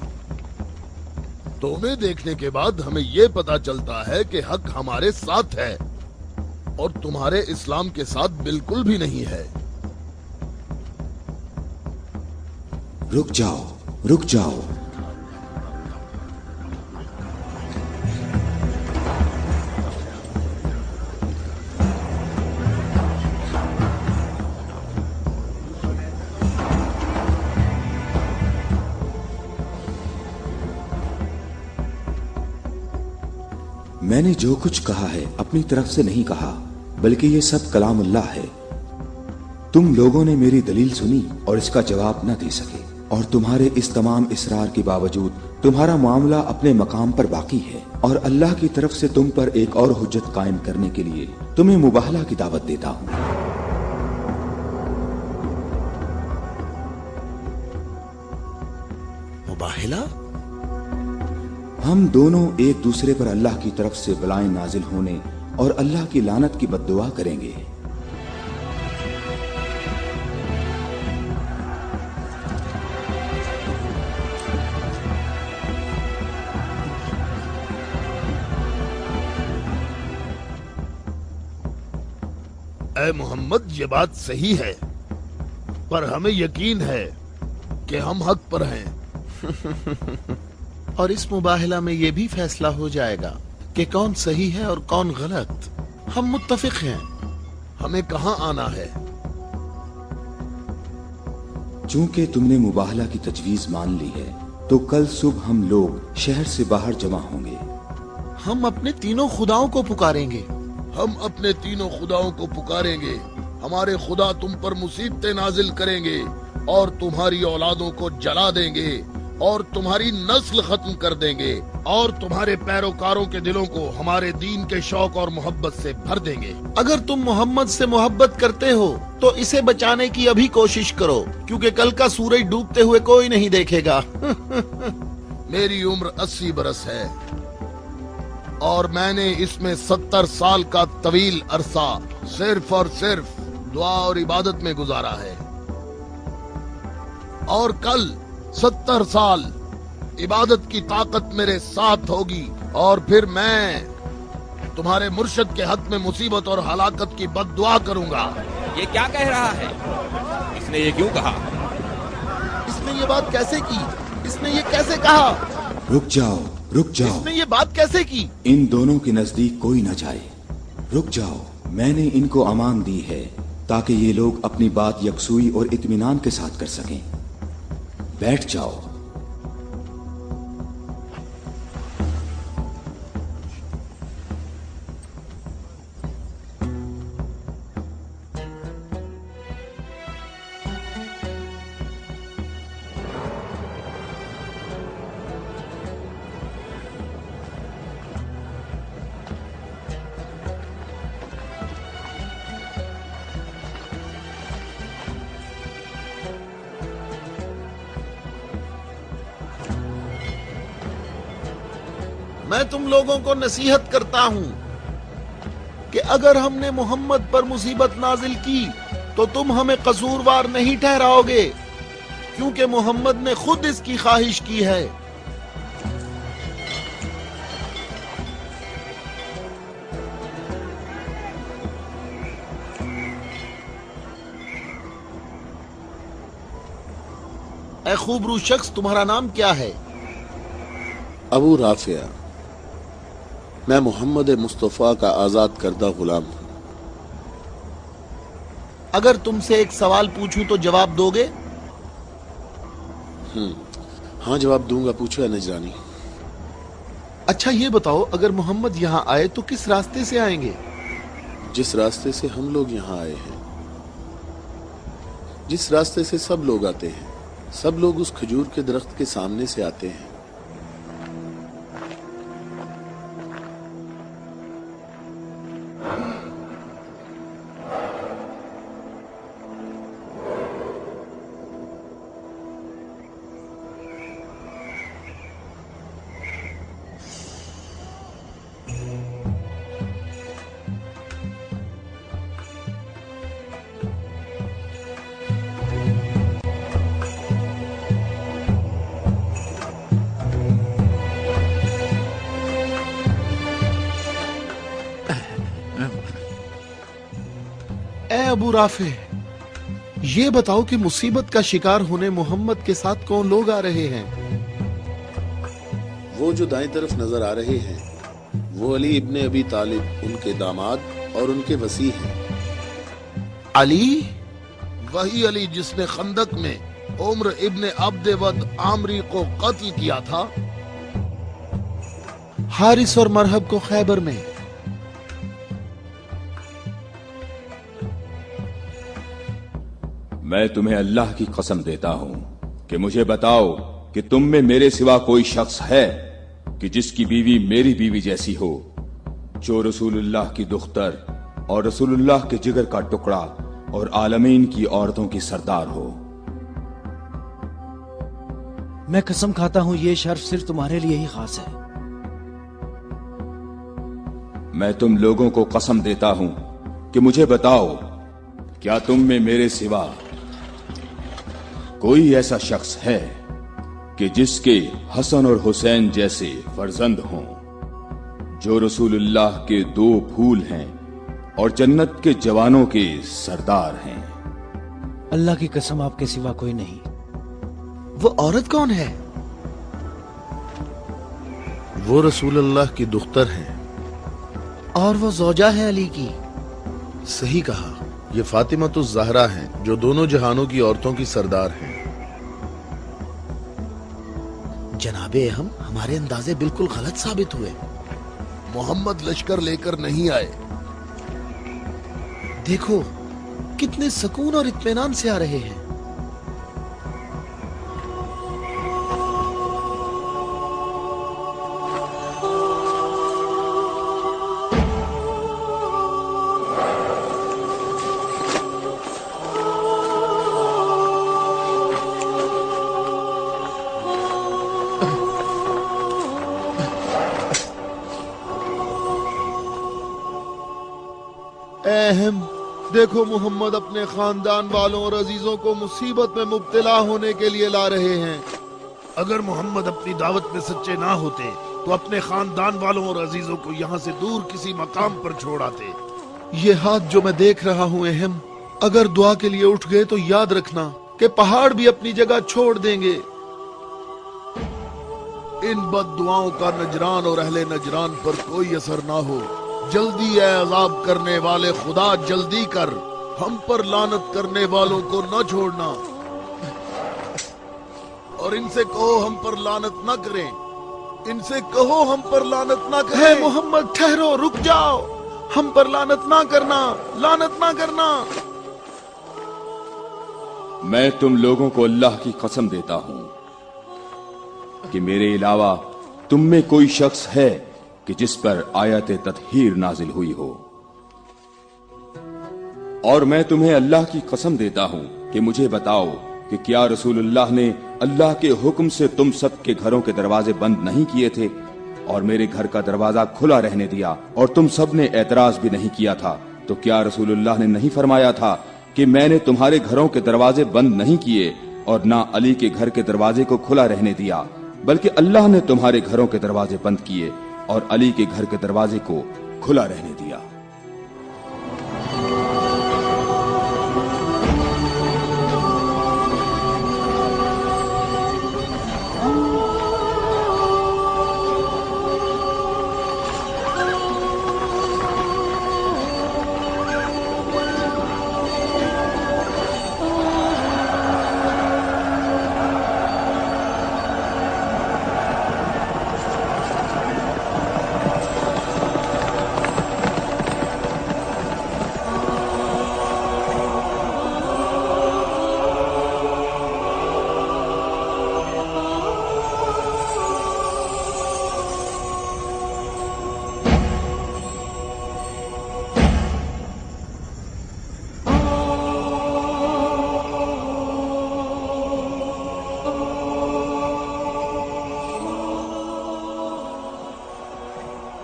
तो उन्हें देखने के बाद हमें ये पता चलता है कि हक हमारे साथ है और तुम्हारे इस्लाम के साथ बिल्कुल भी नहीं है। रुक जाओ, रुक जाओ। मैंने जो कुछ कहा है अपनी तरफ से नहीं कहा, बल्कि ये सब कलाम अल्लाह है। तुम लोगों ने मेरी दलील सुनी और इसका जवाब न दे सके, और तुम्हारे इस तमाम इसरार के बावजूद तुम्हारा मामला अपने मकाम पर बाकी है। और अल्लाह की तरफ से तुम पर एक और हुज्जत कायम करने के लिए तुम्हें मुबाहला की दावत देता हूँ। मुबाहला? हम दोनों एक दूसरे पर अल्लाह की तरफ से बलाएं नाजिल होने और अल्लाह की लानत की बद्दुआ करेंगे। ए मोहम्मद, ये बात सही है, पर हमें यकीन है कि हम हक पर हैं। और इस मुबाहला में ये भी फैसला हो जाएगा कि कौन सही है और कौन गलत। हम मुत्तफिक हैं। हमें कहाँ आना है? चूंकि तुमने मुबाहला की तजवीज मान ली है, तो कल सुबह हम लोग शहर से बाहर जमा होंगे। हम अपने तीनों खुदाओं को पुकारेंगे। हम अपने तीनों खुदाओं को पुकारेंगे। हमारे खुदा तुम पर मुसीबतें नाजिल करेंगे और तुम्हारी औलादों को जला देंगे और तुम्हारी नस्ल खत्म कर देंगे और तुम्हारे पैरोकारों के दिलों को हमारे दीन के शौक और मोहब्बत से भर देंगे। अगर तुम मोहम्मद से मोहब्बत करते हो तो इसे बचाने की अभी कोशिश करो, क्योंकि कल का सूरज डूबते हुए कोई नहीं देखेगा। मेरी उम्र 80 बरस है और मैंने इसमें 70 साल का तवील अरसा सिर्फ और सिर्फ दुआ और इबादत में गुजारा है, और कल 70 साल इबादत की ताकत मेरे साथ होगी और फिर मैं तुम्हारे मुर्शद के हक में मुसीबत और हलाकत की बद्दुआ करूंगा। ये क्या कह रहा है? इसने ये क्यों कहा? इसने ये बात कैसे की? इसने ये कैसे कहा? रुक जाओ, रुक जाओ। इसने ये बात कैसे की? इन दोनों के नजदीक कोई न जाए। रुक जाओ, मैंने इनको अमान दी है ताकि ये लोग अपनी बात यकसुई और इत्मीनान के साथ कर सकें। बैठ जाओ। मैं तुम लोगों को नसीहत करता हूं कि अगर हमने मोहम्मद पर मुसीबत नाजिल की तो तुम हमें कसूरवार नहीं ठहराओगे, क्योंकि मोहम्मद ने खुद इसकी ख्वाहिश की है। ए खूबरू शख्स, तुम्हारा नाम क्या है? अबू राफिया, मैं मोहम्मद मुस्तफ़ा का आजाद करदा गुलाम हूं। अगर तुमसे एक सवाल पूछूं तो जवाब दोगे? हाँ, जवाब दूंगा। पूछो है नजरानी। अच्छा ये बताओ, अगर मोहम्मद यहाँ आए तो किस रास्ते से आएंगे? जिस रास्ते से हम लोग यहाँ आए हैं, जिस रास्ते से सब लोग आते हैं, सब लोग उस खजूर के दरख्त के सामने से आते हैं। अबू राफे, ये बताओ कि मुसीबत का शिकार होने मोहम्मद के साथ कौन लोग आ रहे हैं? वो जो दाएं तरफ नजर आ रहे हैं, वो अली इब्ने अबी तालिब, उनके दामाद और उनके वसी हैं। अली? वही अली जिसने खंदक में उम्र इब्ने अब्द वद आमरी को कत्ल किया था। हारिस और मरहब को खैबर में। मैं तुम्हें अल्लाह की कसम देता हूं कि मुझे बताओ कि तुम में मेरे सिवा कोई शख्स है कि जिसकी बीवी मेरी बीवी जैसी हो, जो रसूलुल्लाह की दुख्तर और रसूलुल्लाह के जिगर का टुकड़ा और आलमीन की औरतों की सरदार हो। मैं कसम खाता हूं ये शर्फ सिर्फ तुम्हारे लिए ही खास है। मैं तुम लोगों को कसम देता हूं कि मुझे बताओ, क्या तुम में मेरे सिवा कोई ऐसा शख्स है कि जिसके हसन और हुसैन जैसे फर्जंद हों, जो रसूलुल्लाह के दो फूल हैं और जन्नत के जवानों के सरदार हैं? अल्लाह की कसम आपके सिवा कोई नहीं। वो औरत कौन है? वो रसूलुल्लाह की दुख्तर है। और वो ज़ौजा है अली की। सही कहा, ये फातिमा तो ज़हरा हैं, जो दोनों जहानों की औरतों की सरदार हैं। जनाबे हम हमारे अंदाजे बिल्कुल गलत साबित हुए। मोहम्मद लश्कर लेकर नहीं आए। देखो कितने सुकून और इत्मीनान से आ रहे हैं। अहम, देखो मोहम्मद अपने खानदान वालों और अजीजों को मुसीबत में मुब्तला होने के लिए ला रहे हैं। अगर मोहम्मद अपनी दावत में सच्चे ना होते तो अपने खानदान वालों और अजीजों को यहाँ से दूर किसी मकाम पर छोड़ आते। ये हाथ जो मैं देख रहा हूँ अहम, अगर दुआ के लिए उठ गए तो याद रखना कि पहाड़ भी अपनी जगह छोड़ देंगे। इन बद्दुआओं का नजरान और अहले नजरान पर कोई असर ना हो। जल्दी है अज़ाब करने वाले खुदा, जल्दी कर, हम पर लानत करने वालों को न छोड़ना। और इनसे कहो हम पर लानत न करें। इनसे कहो हम पर लानत न करें। मोहम्मद ठहरो, रुक जाओ, हम पर लानत ना करना, लानत ना करना। मैं तुम लोगों को अल्लाह की कसम देता हूं कि मेरे अलावा तुम में कोई शख्स है कि जिस पर आयत तत्हीर नाजिल हुई हो। और मैं तुम्हें अल्लाह की कसम देता हूं कि मुझे बताओ कि क्या रसूलुल्लाह ने अल्लाह के हुक्म से तुम सब के घरों के दरवाजे बंद नहीं किए थे और मेरे घर का दरवाजा खुला रहने दिया और तुम सब ने एतराज भी नहीं किया था? तो क्या रसूलुल्लाह ने नहीं फरमाया था कि मैंने तुम्हारे घरों के दरवाजे बंद नहीं किए और ना अली के घर के दरवाजे को खुला रहने दिया, बल्कि अल्लाह ने तुम्हारे घरों के दरवाजे बंद किए और अली के घर के दरवाजे को खुला रहने दिया।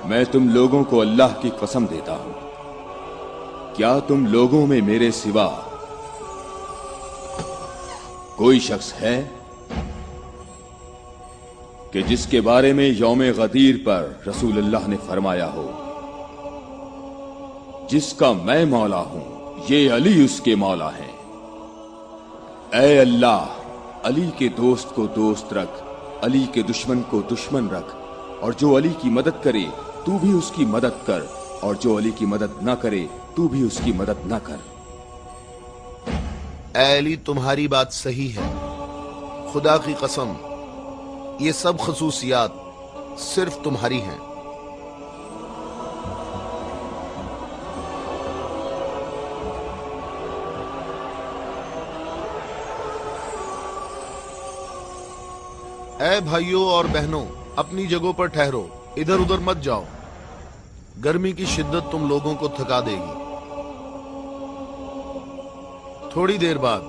मैं तुम लोगों को अल्लाह की कसम देता हूं, क्या तुम लोगों में मेरे सिवा कोई शख्स है कि जिसके बारे में यौम गदीर पर रसूलुल्लाह ने फरमाया हो, जिसका मैं मौला हूं, ये अली उसके मौला हैं। ऐ अल्लाह, अली के दोस्त को दोस्त रख, अली के दुश्मन को दुश्मन रख, और जो अली की मदद करे तू भी उसकी मदद कर, और जो अली की मदद ना करे तू भी उसकी मदद ना कर। ऐ अली, तुम्हारी बात सही है, खुदा की कसम ये सब खसूसियात सिर्फ तुम्हारी हैं। ऐ भाइयों और बहनों, अपनी जगहों पर ठहरो, इधर उधर मत जाओ, गर्मी की शिद्दत तुम लोगों को थका देगी। थोड़ी देर बाद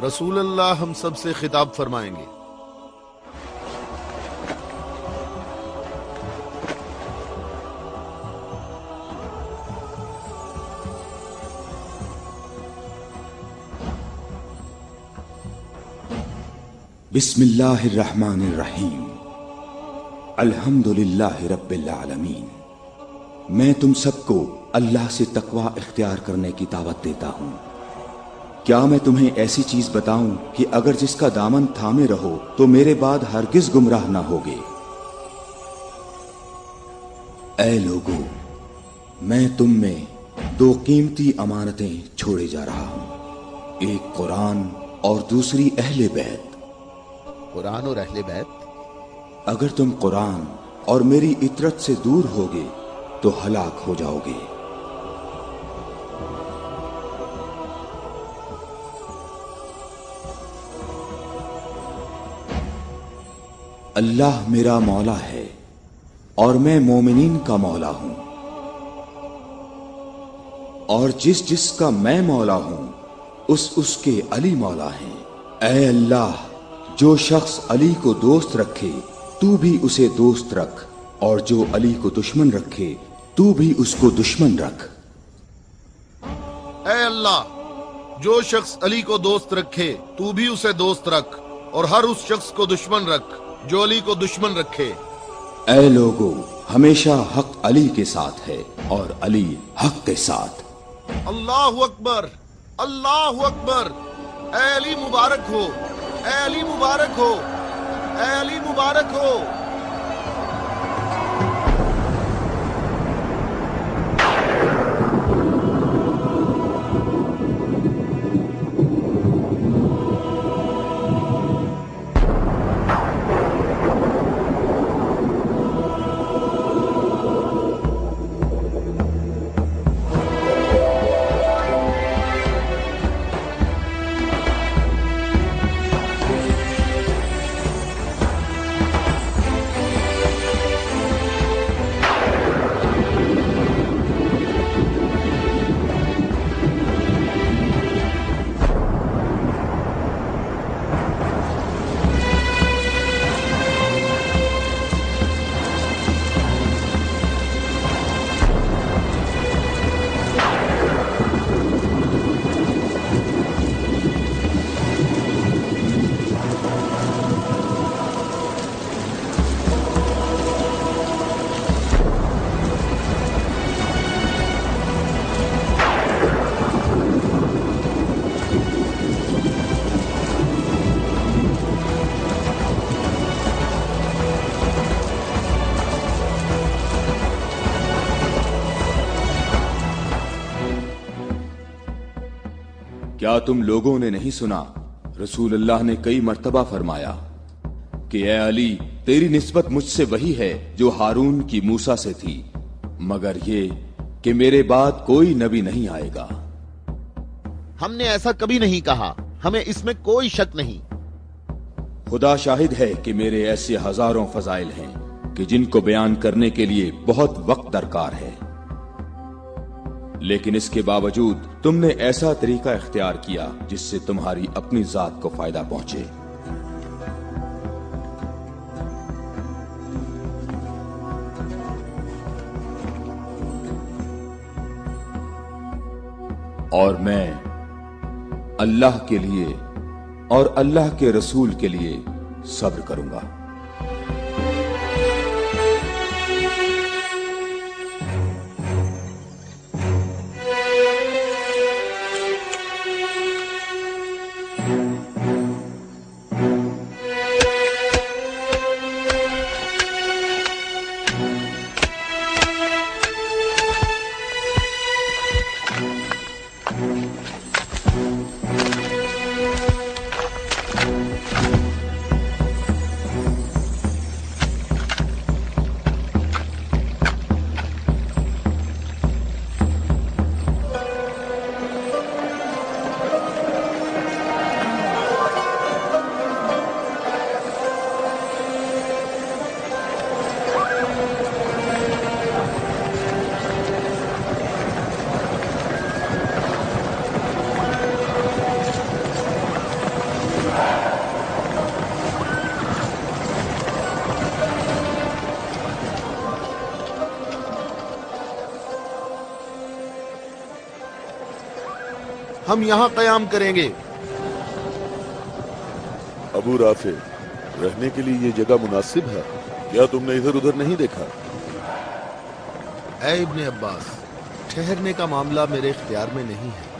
रसूलुल्लाह हम सब से खिताब फरमाएंगे। बिस्मिल्लाहिर्रहमानिर्रहीम, अल्हम्दुलिल्लाहि रब्बिल आलमीन। मैं तुम सबको अल्लाह से तकवा इख्तियार करने की दावत देता हूं। क्या मैं तुम्हें ऐसी चीज बताऊं कि अगर जिसका दामन थामे रहो तो मेरे बाद हरगिज गुमराह ना होगे। ऐ लोगों, मैं तुम में दो कीमती अमानतें छोड़े जा रहा हूं, एक कुरान और दूसरी अहले बैत। कुरान और अहले बैत? अगर तुम कुरान और मेरी इतरत से दूर होगे तो हलाक हो जाओगे। अल्लाह मेरा मौला है और मैं मोमिनीन का मौला हूं, और जिसका मैं मौला हूं उसके अली मौला हैं। ऐ अल्लाह, जो शख्स अली को दोस्त रखे तू भी उसे दोस्त रख, और जो अली को दुश्मन रखे तू भी उसको दुश्मन रख। ऐ अल्लाह, जो शख्स अली को दोस्त रखे तू भी उसे दोस्त रख, और हर उस शख्स को दुश्मन रख जो अली को दुश्मन रखे। ऐ लोगों, हमेशा हक अली के साथ है और अली हक के साथ। अल्लाहु अकबर, अल्लाहु अकबर। ऐ अली मुबारक हो, ऐ अली मुबारक हो, ऐ अली मुबारक हो। क्या तुम लोगों ने नहीं सुना, रसूलुल्लाह ने कई मर्तबा फरमाया कि ऐ अली, तेरी निस्बत मुझसे वही है जो हारून की मूसा से थी, मगर ये कि मेरे बाद कोई नबी नहीं आएगा। हमने ऐसा कभी नहीं कहा, हमें इसमें कोई शक नहीं। खुदा शाहिद है कि मेरे ऐसे हजारों फजाइल हैं कि जिनको बयान करने के लिए बहुत वक्त दरकार है, लेकिन इसके बावजूद तुमने ऐसा तरीका इख्तियार किया जिससे तुम्हारी अपनी जात को फायदा पहुंचे। और मैं अल्लाह के लिए और अल्लाह के रसूल के लिए सब्र करूंगा। हम यहाँ कयाम करेंगे। अबू राफे, रहने के लिए ये जगह मुनासिब है? क्या तुमने इधर उधर नहीं देखा? ऐ इब्ने अब्बास, ठहरने का मामला मेरे इख्तियार में नहीं है।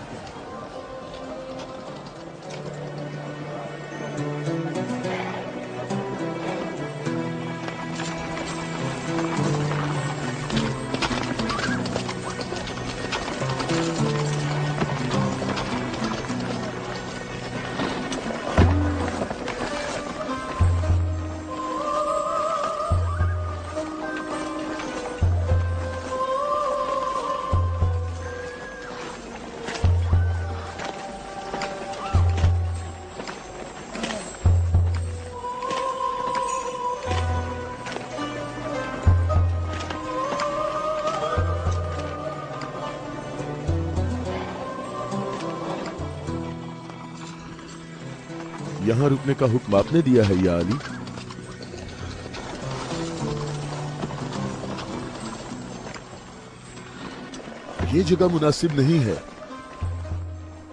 यहाँ रुकने का हुक्म आपने दिया है या अली? ये जगह मुनासिब नहीं है।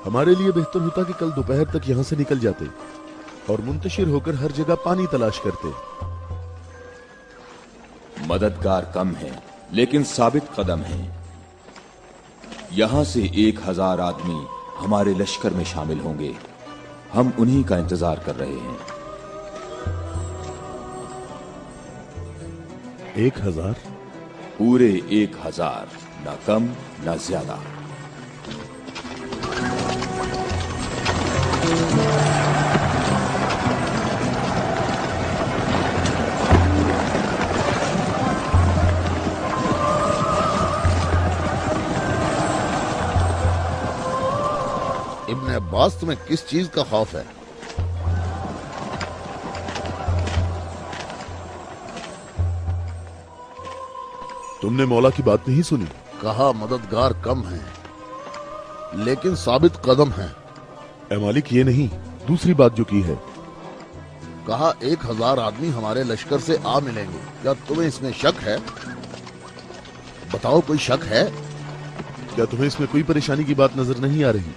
हमारे लिए बेहतर होता कि कल दोपहर तक यहाँ से निकल जाते और मुंतशिर होकर हर जगह पानी तलाश करते। मददगार कम है लेकिन साबित कदम है। यहां से 1000 आदमी हमारे लश्कर में शामिल होंगे। हम उन्हीं का इंतजार कर रहे हैं। 1000? पूरे 1000, ना कम ना ज्यादा। इब्ने अब्बास, तुम्हें किस चीज का खौफ है? तुमने मौला की बात नहीं सुनी? कहा मददगार कम हैं, लेकिन साबित कदम हैं। ए मालिक, ये नहीं, दूसरी बात जो की है। कहा 1000 आदमी हमारे लश्कर से आ मिलेंगे। क्या तुम्हें इसमें शक है? बताओ, कोई शक है? क्या तुम्हें इसमें कोई परेशानी की बात नजर नहीं आ रही?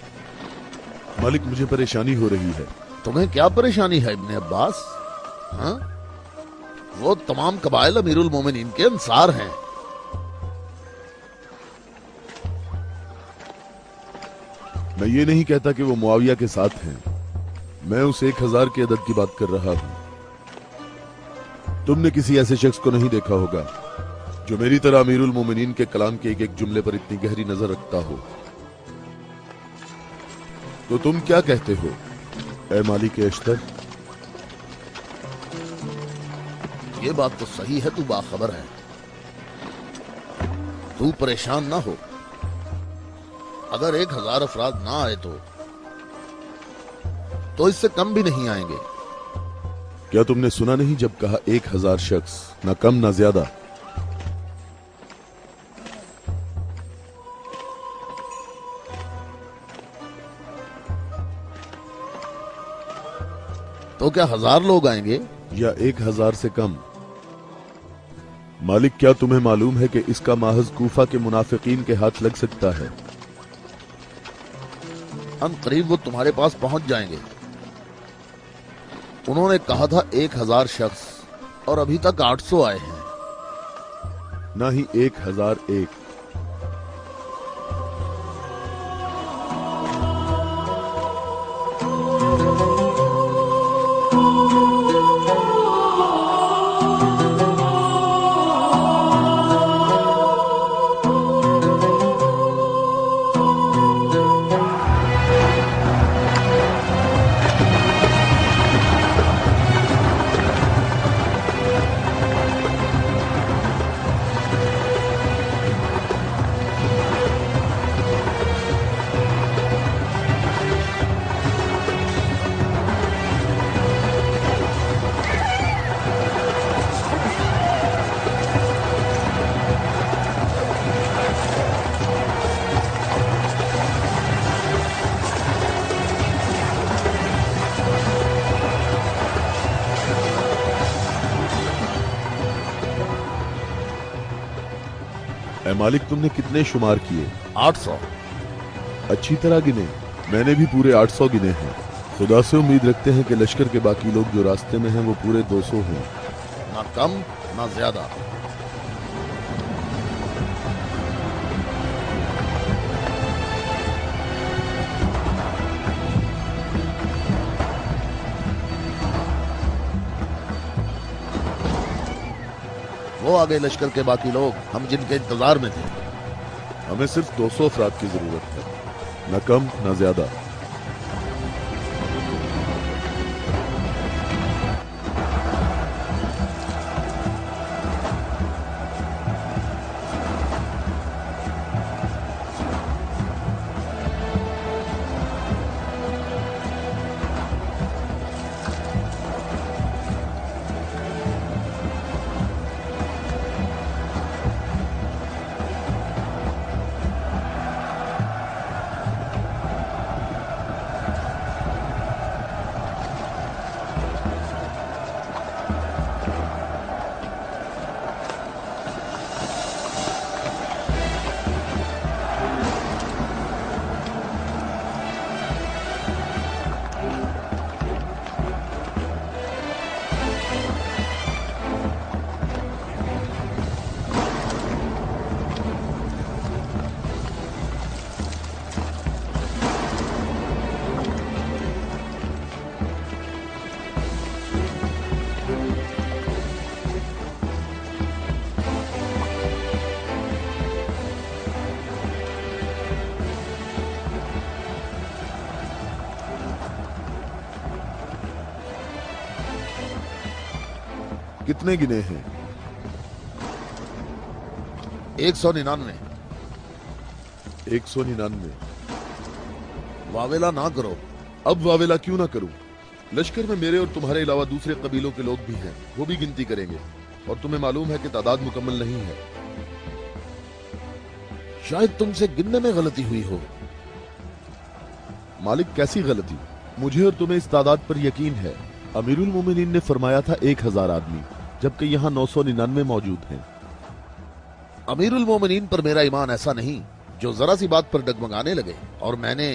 मालिक, मुझे परेशानी हो रही है। तुम्हें क्या परेशानी है इब्ने अब्बास? हाँ? वो तमाम कबाइल अमीरुल मोमिनीन के अंसार हैं। मैं ये नहीं कहता कि वो मुआविया के साथ हैं। मैं उस 1000 के अदद की बात कर रहा हूं। तुमने किसी ऐसे शख्स को नहीं देखा होगा जो मेरी तरह अमीरुल मोमिनीन के कलाम के एक एक जुमले पर इतनी गहरी नजर रखता हो। तो तुम क्या कहते हो ए मालिक अश्तर? ये बात तो सही है, तू बाखबर है। तू परेशान ना हो। अगर 1000 अफराद ना आए तो इससे कम भी नहीं आएंगे। क्या तुमने सुना नहीं जब कहा 1000 शख्स, ना कम ना ज्यादा? तो क्या 1000 लोग आएंगे या 1000 से कम? मालिक, क्या तुम्हें मालूम है कि इसका माहज कूफा के मुनाफिकीन के हाथ लग सकता है? अन करीब वो तुम्हारे पास पहुंच जाएंगे। उन्होंने कहा था 1000 शख्स और अभी तक 800 आए हैं। ना ही 1001। ए मालिक, तुमने कितने शुमार किए? 800। अच्छी तरह गिने? मैंने भी पूरे 800 गिने हैं। खुदा से उम्मीद रखते हैं कि लश्कर के बाकी लोग जो रास्ते में हैं वो पूरे 200 हों। ना कम ना ज्यादा। वो आ गए लश्कर के बाकी लोग, हम जिनके इंतजार में थे। हमें सिर्फ 200 अफराद की जरूरत है, न कम न ज्यादा। कितने गिने हैं? 199। 199। वावेला ना करो। अब वावेला क्यों ना करूं? लश्कर में मेरे और तुम्हारे अलावा दूसरे कबीलों के लोग भी हैं, वो भी गिनती करेंगे, और तुम्हें मालूम है कि तादाद मुकम्मल नहीं है। शायद तुमसे गिनने में गलती हुई हो। मालिक, कैसी गलती? मुझे और तुम्हें इस तादाद पर यकीन है। अमीरुल मोमिनीन ने फरमाया था 1000 आदमी, जबकि यहाँ 999 मौजूद हैं। अमीरुल मोमिनीन पर मेरा ईमान ऐसा नहीं जो जरा सी बात पर डगमगाने लगे। और मैंने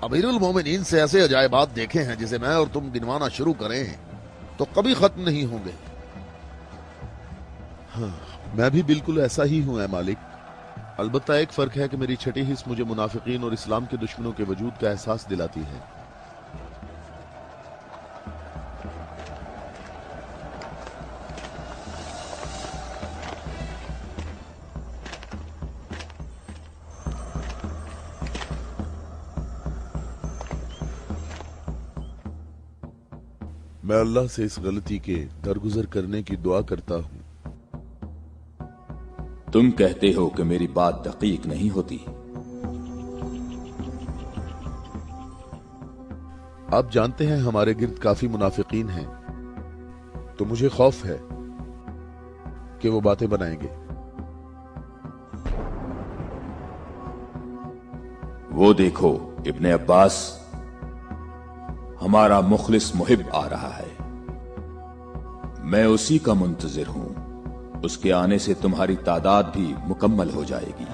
अमीरुल मोमिनीन से ऐसे अजायबात देखे हैं जिसे मैं और तुम गिनवाना शुरू करें तो कभी खत्म नहीं होंगे। हाँ, मैं भी बिल्कुल ऐसा ही हूं ऐ मालिक। अलबत्ता एक फर्क है कि मेरी छठी हिस्स मुझे मुनाफिकीन और इस्लाम के दुश्मनों के वजूद का एहसास दिलाती है। मैं अल्लाह से इस गलती के दरगुजर करने की दुआ करता हूं। तुम कहते हो कि मेरी बात दकीक नहीं होती। आप जानते हैं हमारे गिर्द काफी मुनाफिकीन हैं, तो मुझे खौफ है कि वो बातें बनाएंगे। वो देखो, इब्ने अब्बास, हमारा मुखलिस मुहिब आ रहा है। मैं उसी का मुंतजिर हूं। उसके आने से तुम्हारी तादाद भी मुकम्मल हो जाएगी।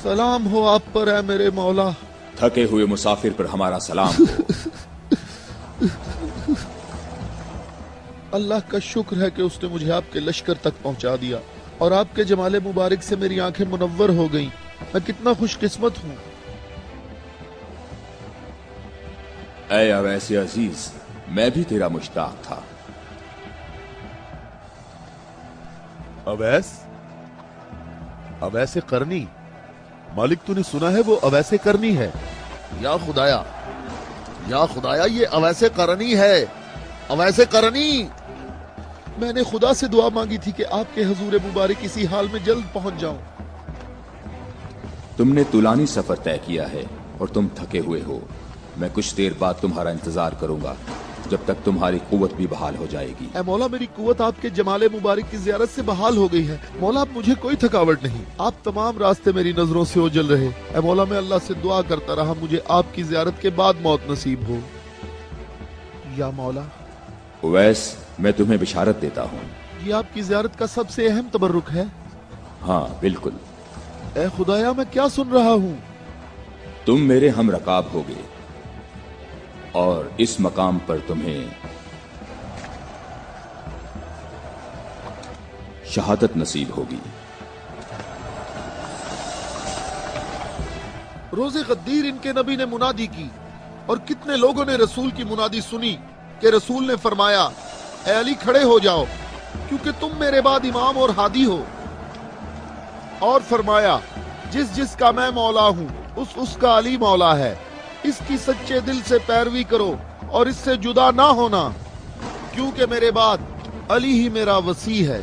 सलाम हो आप पर है मेरे मौला। थके हुए मुसाफिर पर हमारा सलाम हो। अल्लाह का शुक्र है कि उसने मुझे आपके लश्कर तक पहुंचा दिया और आपके जमाले मुबारक से मेरी आंखें मुनव्वर हो गईं। मैं कितना खुशकिस्मत हूँ। ऐ अवैस अजीज, मैं भी तेरा मुश्ताक था। अवैस? अवैसे करनी? मालिक तूने सुना है वो अवैसे करनी है? या खुदाया ये अवैसे करनी है, अवैसे करनी। मैंने खुदा से दुआ मांगी थी कि आपके हजूर मुबारक इसी हाल में जल्द पहुंच जाऊं। तुमने तुलानी सफर तय किया है और तुम थके हुए हो। मैं कुछ देर बाद तुम्हारा इंतजार करूंगा जब तक तुम्हारी कुव्वत भी बहाल हो जाएगी। ऐ मौला, मेरी कुव्वत आपके जमाले मुबारक की ज़ियारत से बहाल हो गई है। मौला, अब मुझे कोई थकावट नहीं। आप तमाम रास्ते मेरी नजरों से ओझल रहे। ऐ मौला, मैं अल्लाह से दुआ करता रहा मुझे आपकी ज़ियारत के बाद मौत नसीब हो। या मौला। उवैस, मैं तुम्हें बिशारत देता हूँ। ये आपकी ज़ियारत का सबसे अहम तबर्रुक है। हाँ बिल्कुल। ऐ खुदाया, मैं क्या सुन रहा हूँ? तुम मेरे हम रकाब होगे और इस मकाम पर तुम्हें शहादत नसीब होगी। रोज़े गद्दीर इनके नबी ने मुनादी की और कितने लोगों ने रसूल की मुनादी सुनी कि रसूल ने फरमाया, ऐ अली खड़े हो जाओ क्योंकि तुम मेरे बाद इमाम और हादी हो। और फरमाया, जिसका मैं मौला हूँ उसका अली मौला है। इसकी सच्चे दिल से पैरवी करो और इससे जुदा ना होना, क्योंकि मेरे बाद अली ही मेरा वसी है।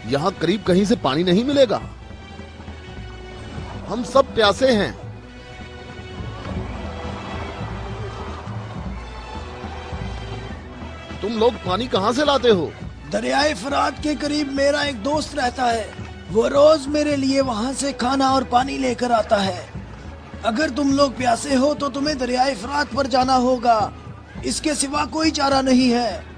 यहाँ करीब कहीं से पानी नहीं मिलेगा। हम सब प्यासे हैं। तुम लोग पानी कहाँ से लाते हो? दरियाए फरात के करीब मेरा एक दोस्त रहता है। वो रोज मेरे लिए वहाँ से खाना और पानी लेकर आता है। अगर तुम लोग प्यासे हो तो तुम्हें दरियाए फरात पर जाना होगा। इसके सिवा कोई चारा नहीं है।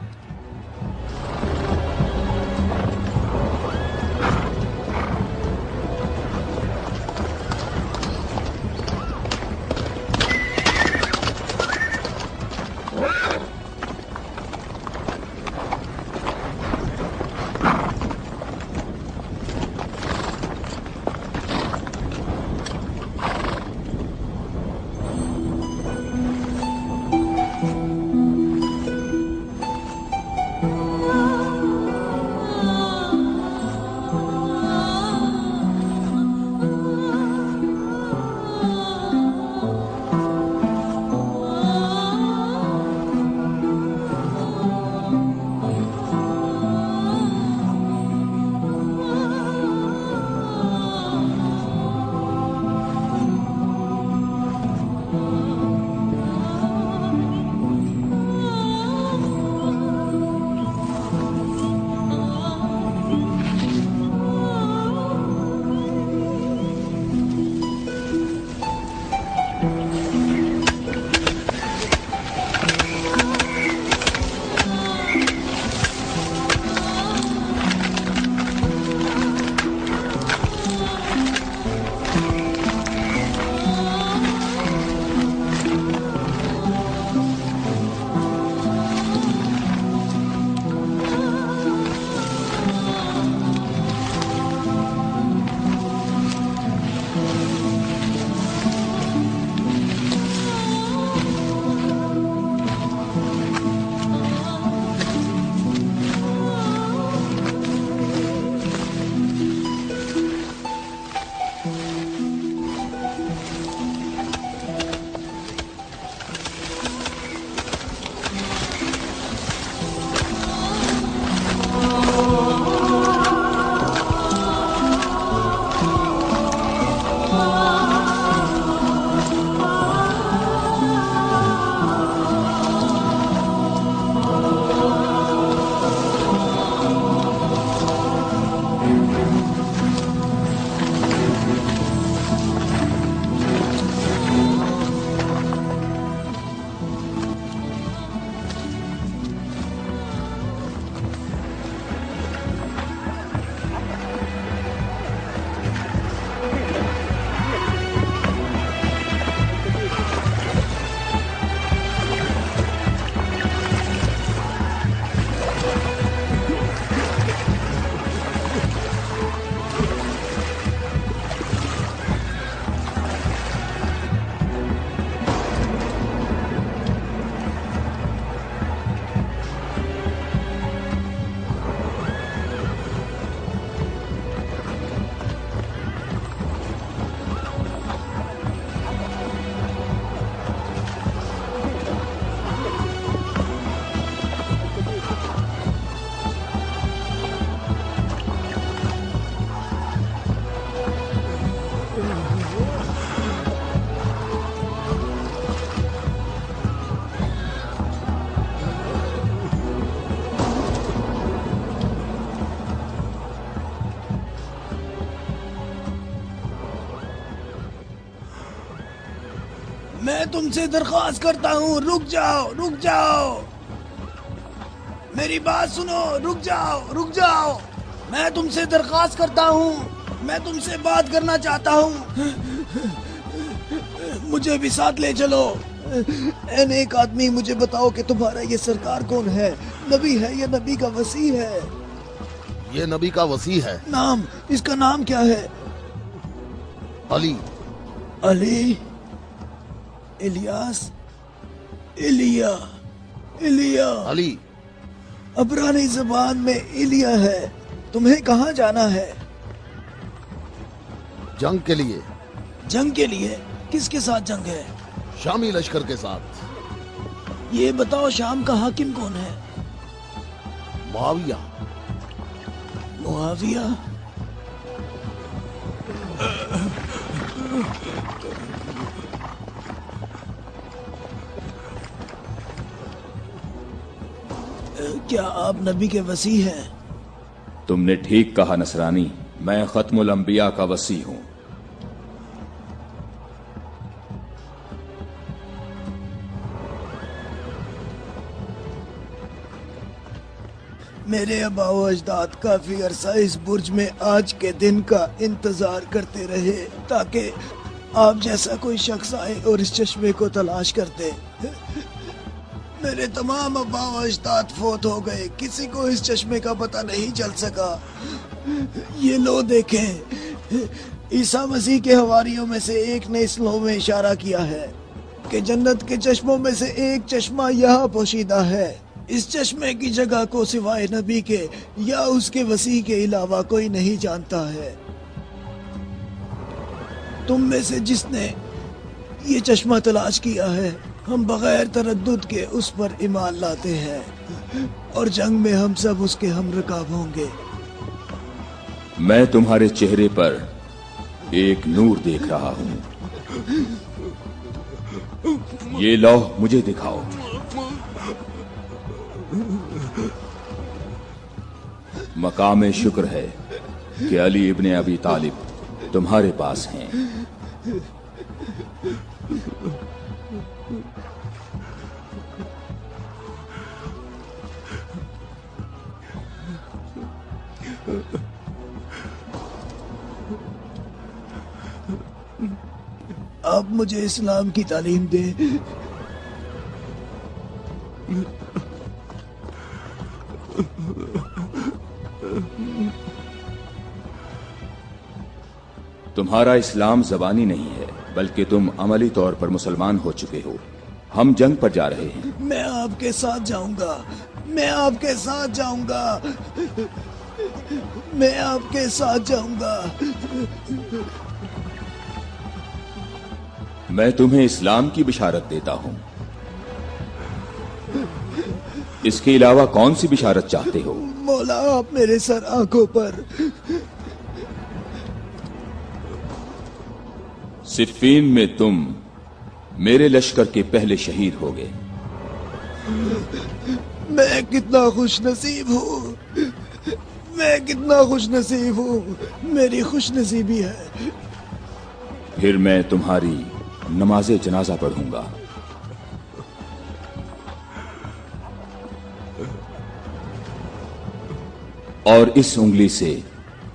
میں تم سے درخواست کرتا ہوں، رک جاؤ، رک جاؤ، میری بات سنو، رک جاؤ، رک جاؤ، میں تم سے درخواست کرتا ہوں، میں تم سے بات کرنا چاہتا ہوں، مجھے بھی ساتھ لے چلو۔ اے نیک آدمی، مجھے بتاؤ کہ تمہارا یہ سرکار کون ہے؟ نبی ہے یا نبی کا وصی ہے؟ یہ نبی کا وصی ہے۔ نام، اس کا نام کیا ہے؟ علی۔ علی، الیاس، ایلیا، ایلیا۔ علی عبرانی زبان میں ایلیا ہے۔ تمہیں کہاں جانا ہے؟ جنگ کے لیے۔ جنگ کے لیے؟ کس کے ساتھ جنگ ہے؟ شامی لشکر کے ساتھ۔ یہ بتاؤ شام کا حاکم کون ہے؟ معاویہ۔ معاویہ؟ کیا آپ نبی کے وصی ہیں؟ تم نے ٹھیک کہا نصرانی، میں ختم الانبیاء کا وصی ہوں۔ میرے آبا و اجداد کافی عرصہ اس برج میں آج کے دن کا انتظار کرتے رہے تاکہ آپ جیسا کوئی شخص آئے اور اس چشمے کو تلاش کرتے۔ میرے تمام آبا و اجداد فوت ہو گئے، کسی کو اس چشمے کا پتہ نہیں چل سکا۔ یہ لو دیکھیں، عیسیٰ مسیح کے حواریوں میں سے ایک نے اس لو میں اشارہ کیا ہے کہ جنت کے چشموں میں سے ایک چشمہ یہاں پوشیدہ ہے۔ اس چشمے کی جگہ کو سوائے نبی کے یا اس کے وصی کے علاوہ کوئی نہیں جانتا ہے۔ تم میں سے جس نے یہ چشمہ تلاش کیا ہے، ہم بغیر تردد کے اس پر ایمان لاتے ہیں اور جنگ میں ہم سب اس کے ہم رکاب ہوں گے۔ میں تمہارے چہرے پر ایک نور دیکھ رہا ہوں، یہ لوح مجھے دکھاؤ۔ مقام شکر ہے کہ علی ابن ابی طالب تمہارے پاس ہیں۔ آپ مجھے اسلام کی تعلیم دیں۔ تمہارا اسلام زبانی نہیں ہے بلکہ تم عملی طور پر مسلمان ہو چکے ہو۔ ہم جنگ پر جا رہے ہیں۔ میں آپ کے ساتھ جاؤں گا، میں آپ کے ساتھ جاؤں گا، میں آپ کے ساتھ جاؤں گا۔ میں تمہیں اسلام کی بشارت دیتا ہوں، اس کے علاوہ کون سی بشارت چاہتے ہو؟ مولا، آپ میرے سر آنکھوں پر۔ صفین میں تم میرے لشکر کے پہلے شہید ہو گئے۔ میں کتنا خوش نصیب ہوں، میں کتنا خوش نصیب ہوں، میری خوش نصیبی ہے۔ پھر میں تمہاری نماز جنازہ پڑھوں گا۔ اور اس انگلی سے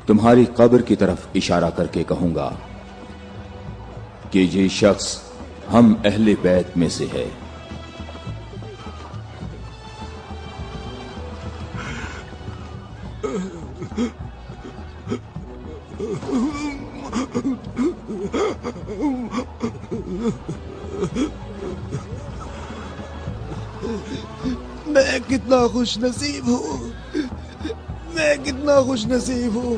تمہاری قبر کی طرف اشارہ کر کے کہوں گا کہ یہ شخص ہم اہل بیت میں سے ہے۔ میں کتنا خوش نصیب ہوں، میں کتنا خوش نصیب ہوں۔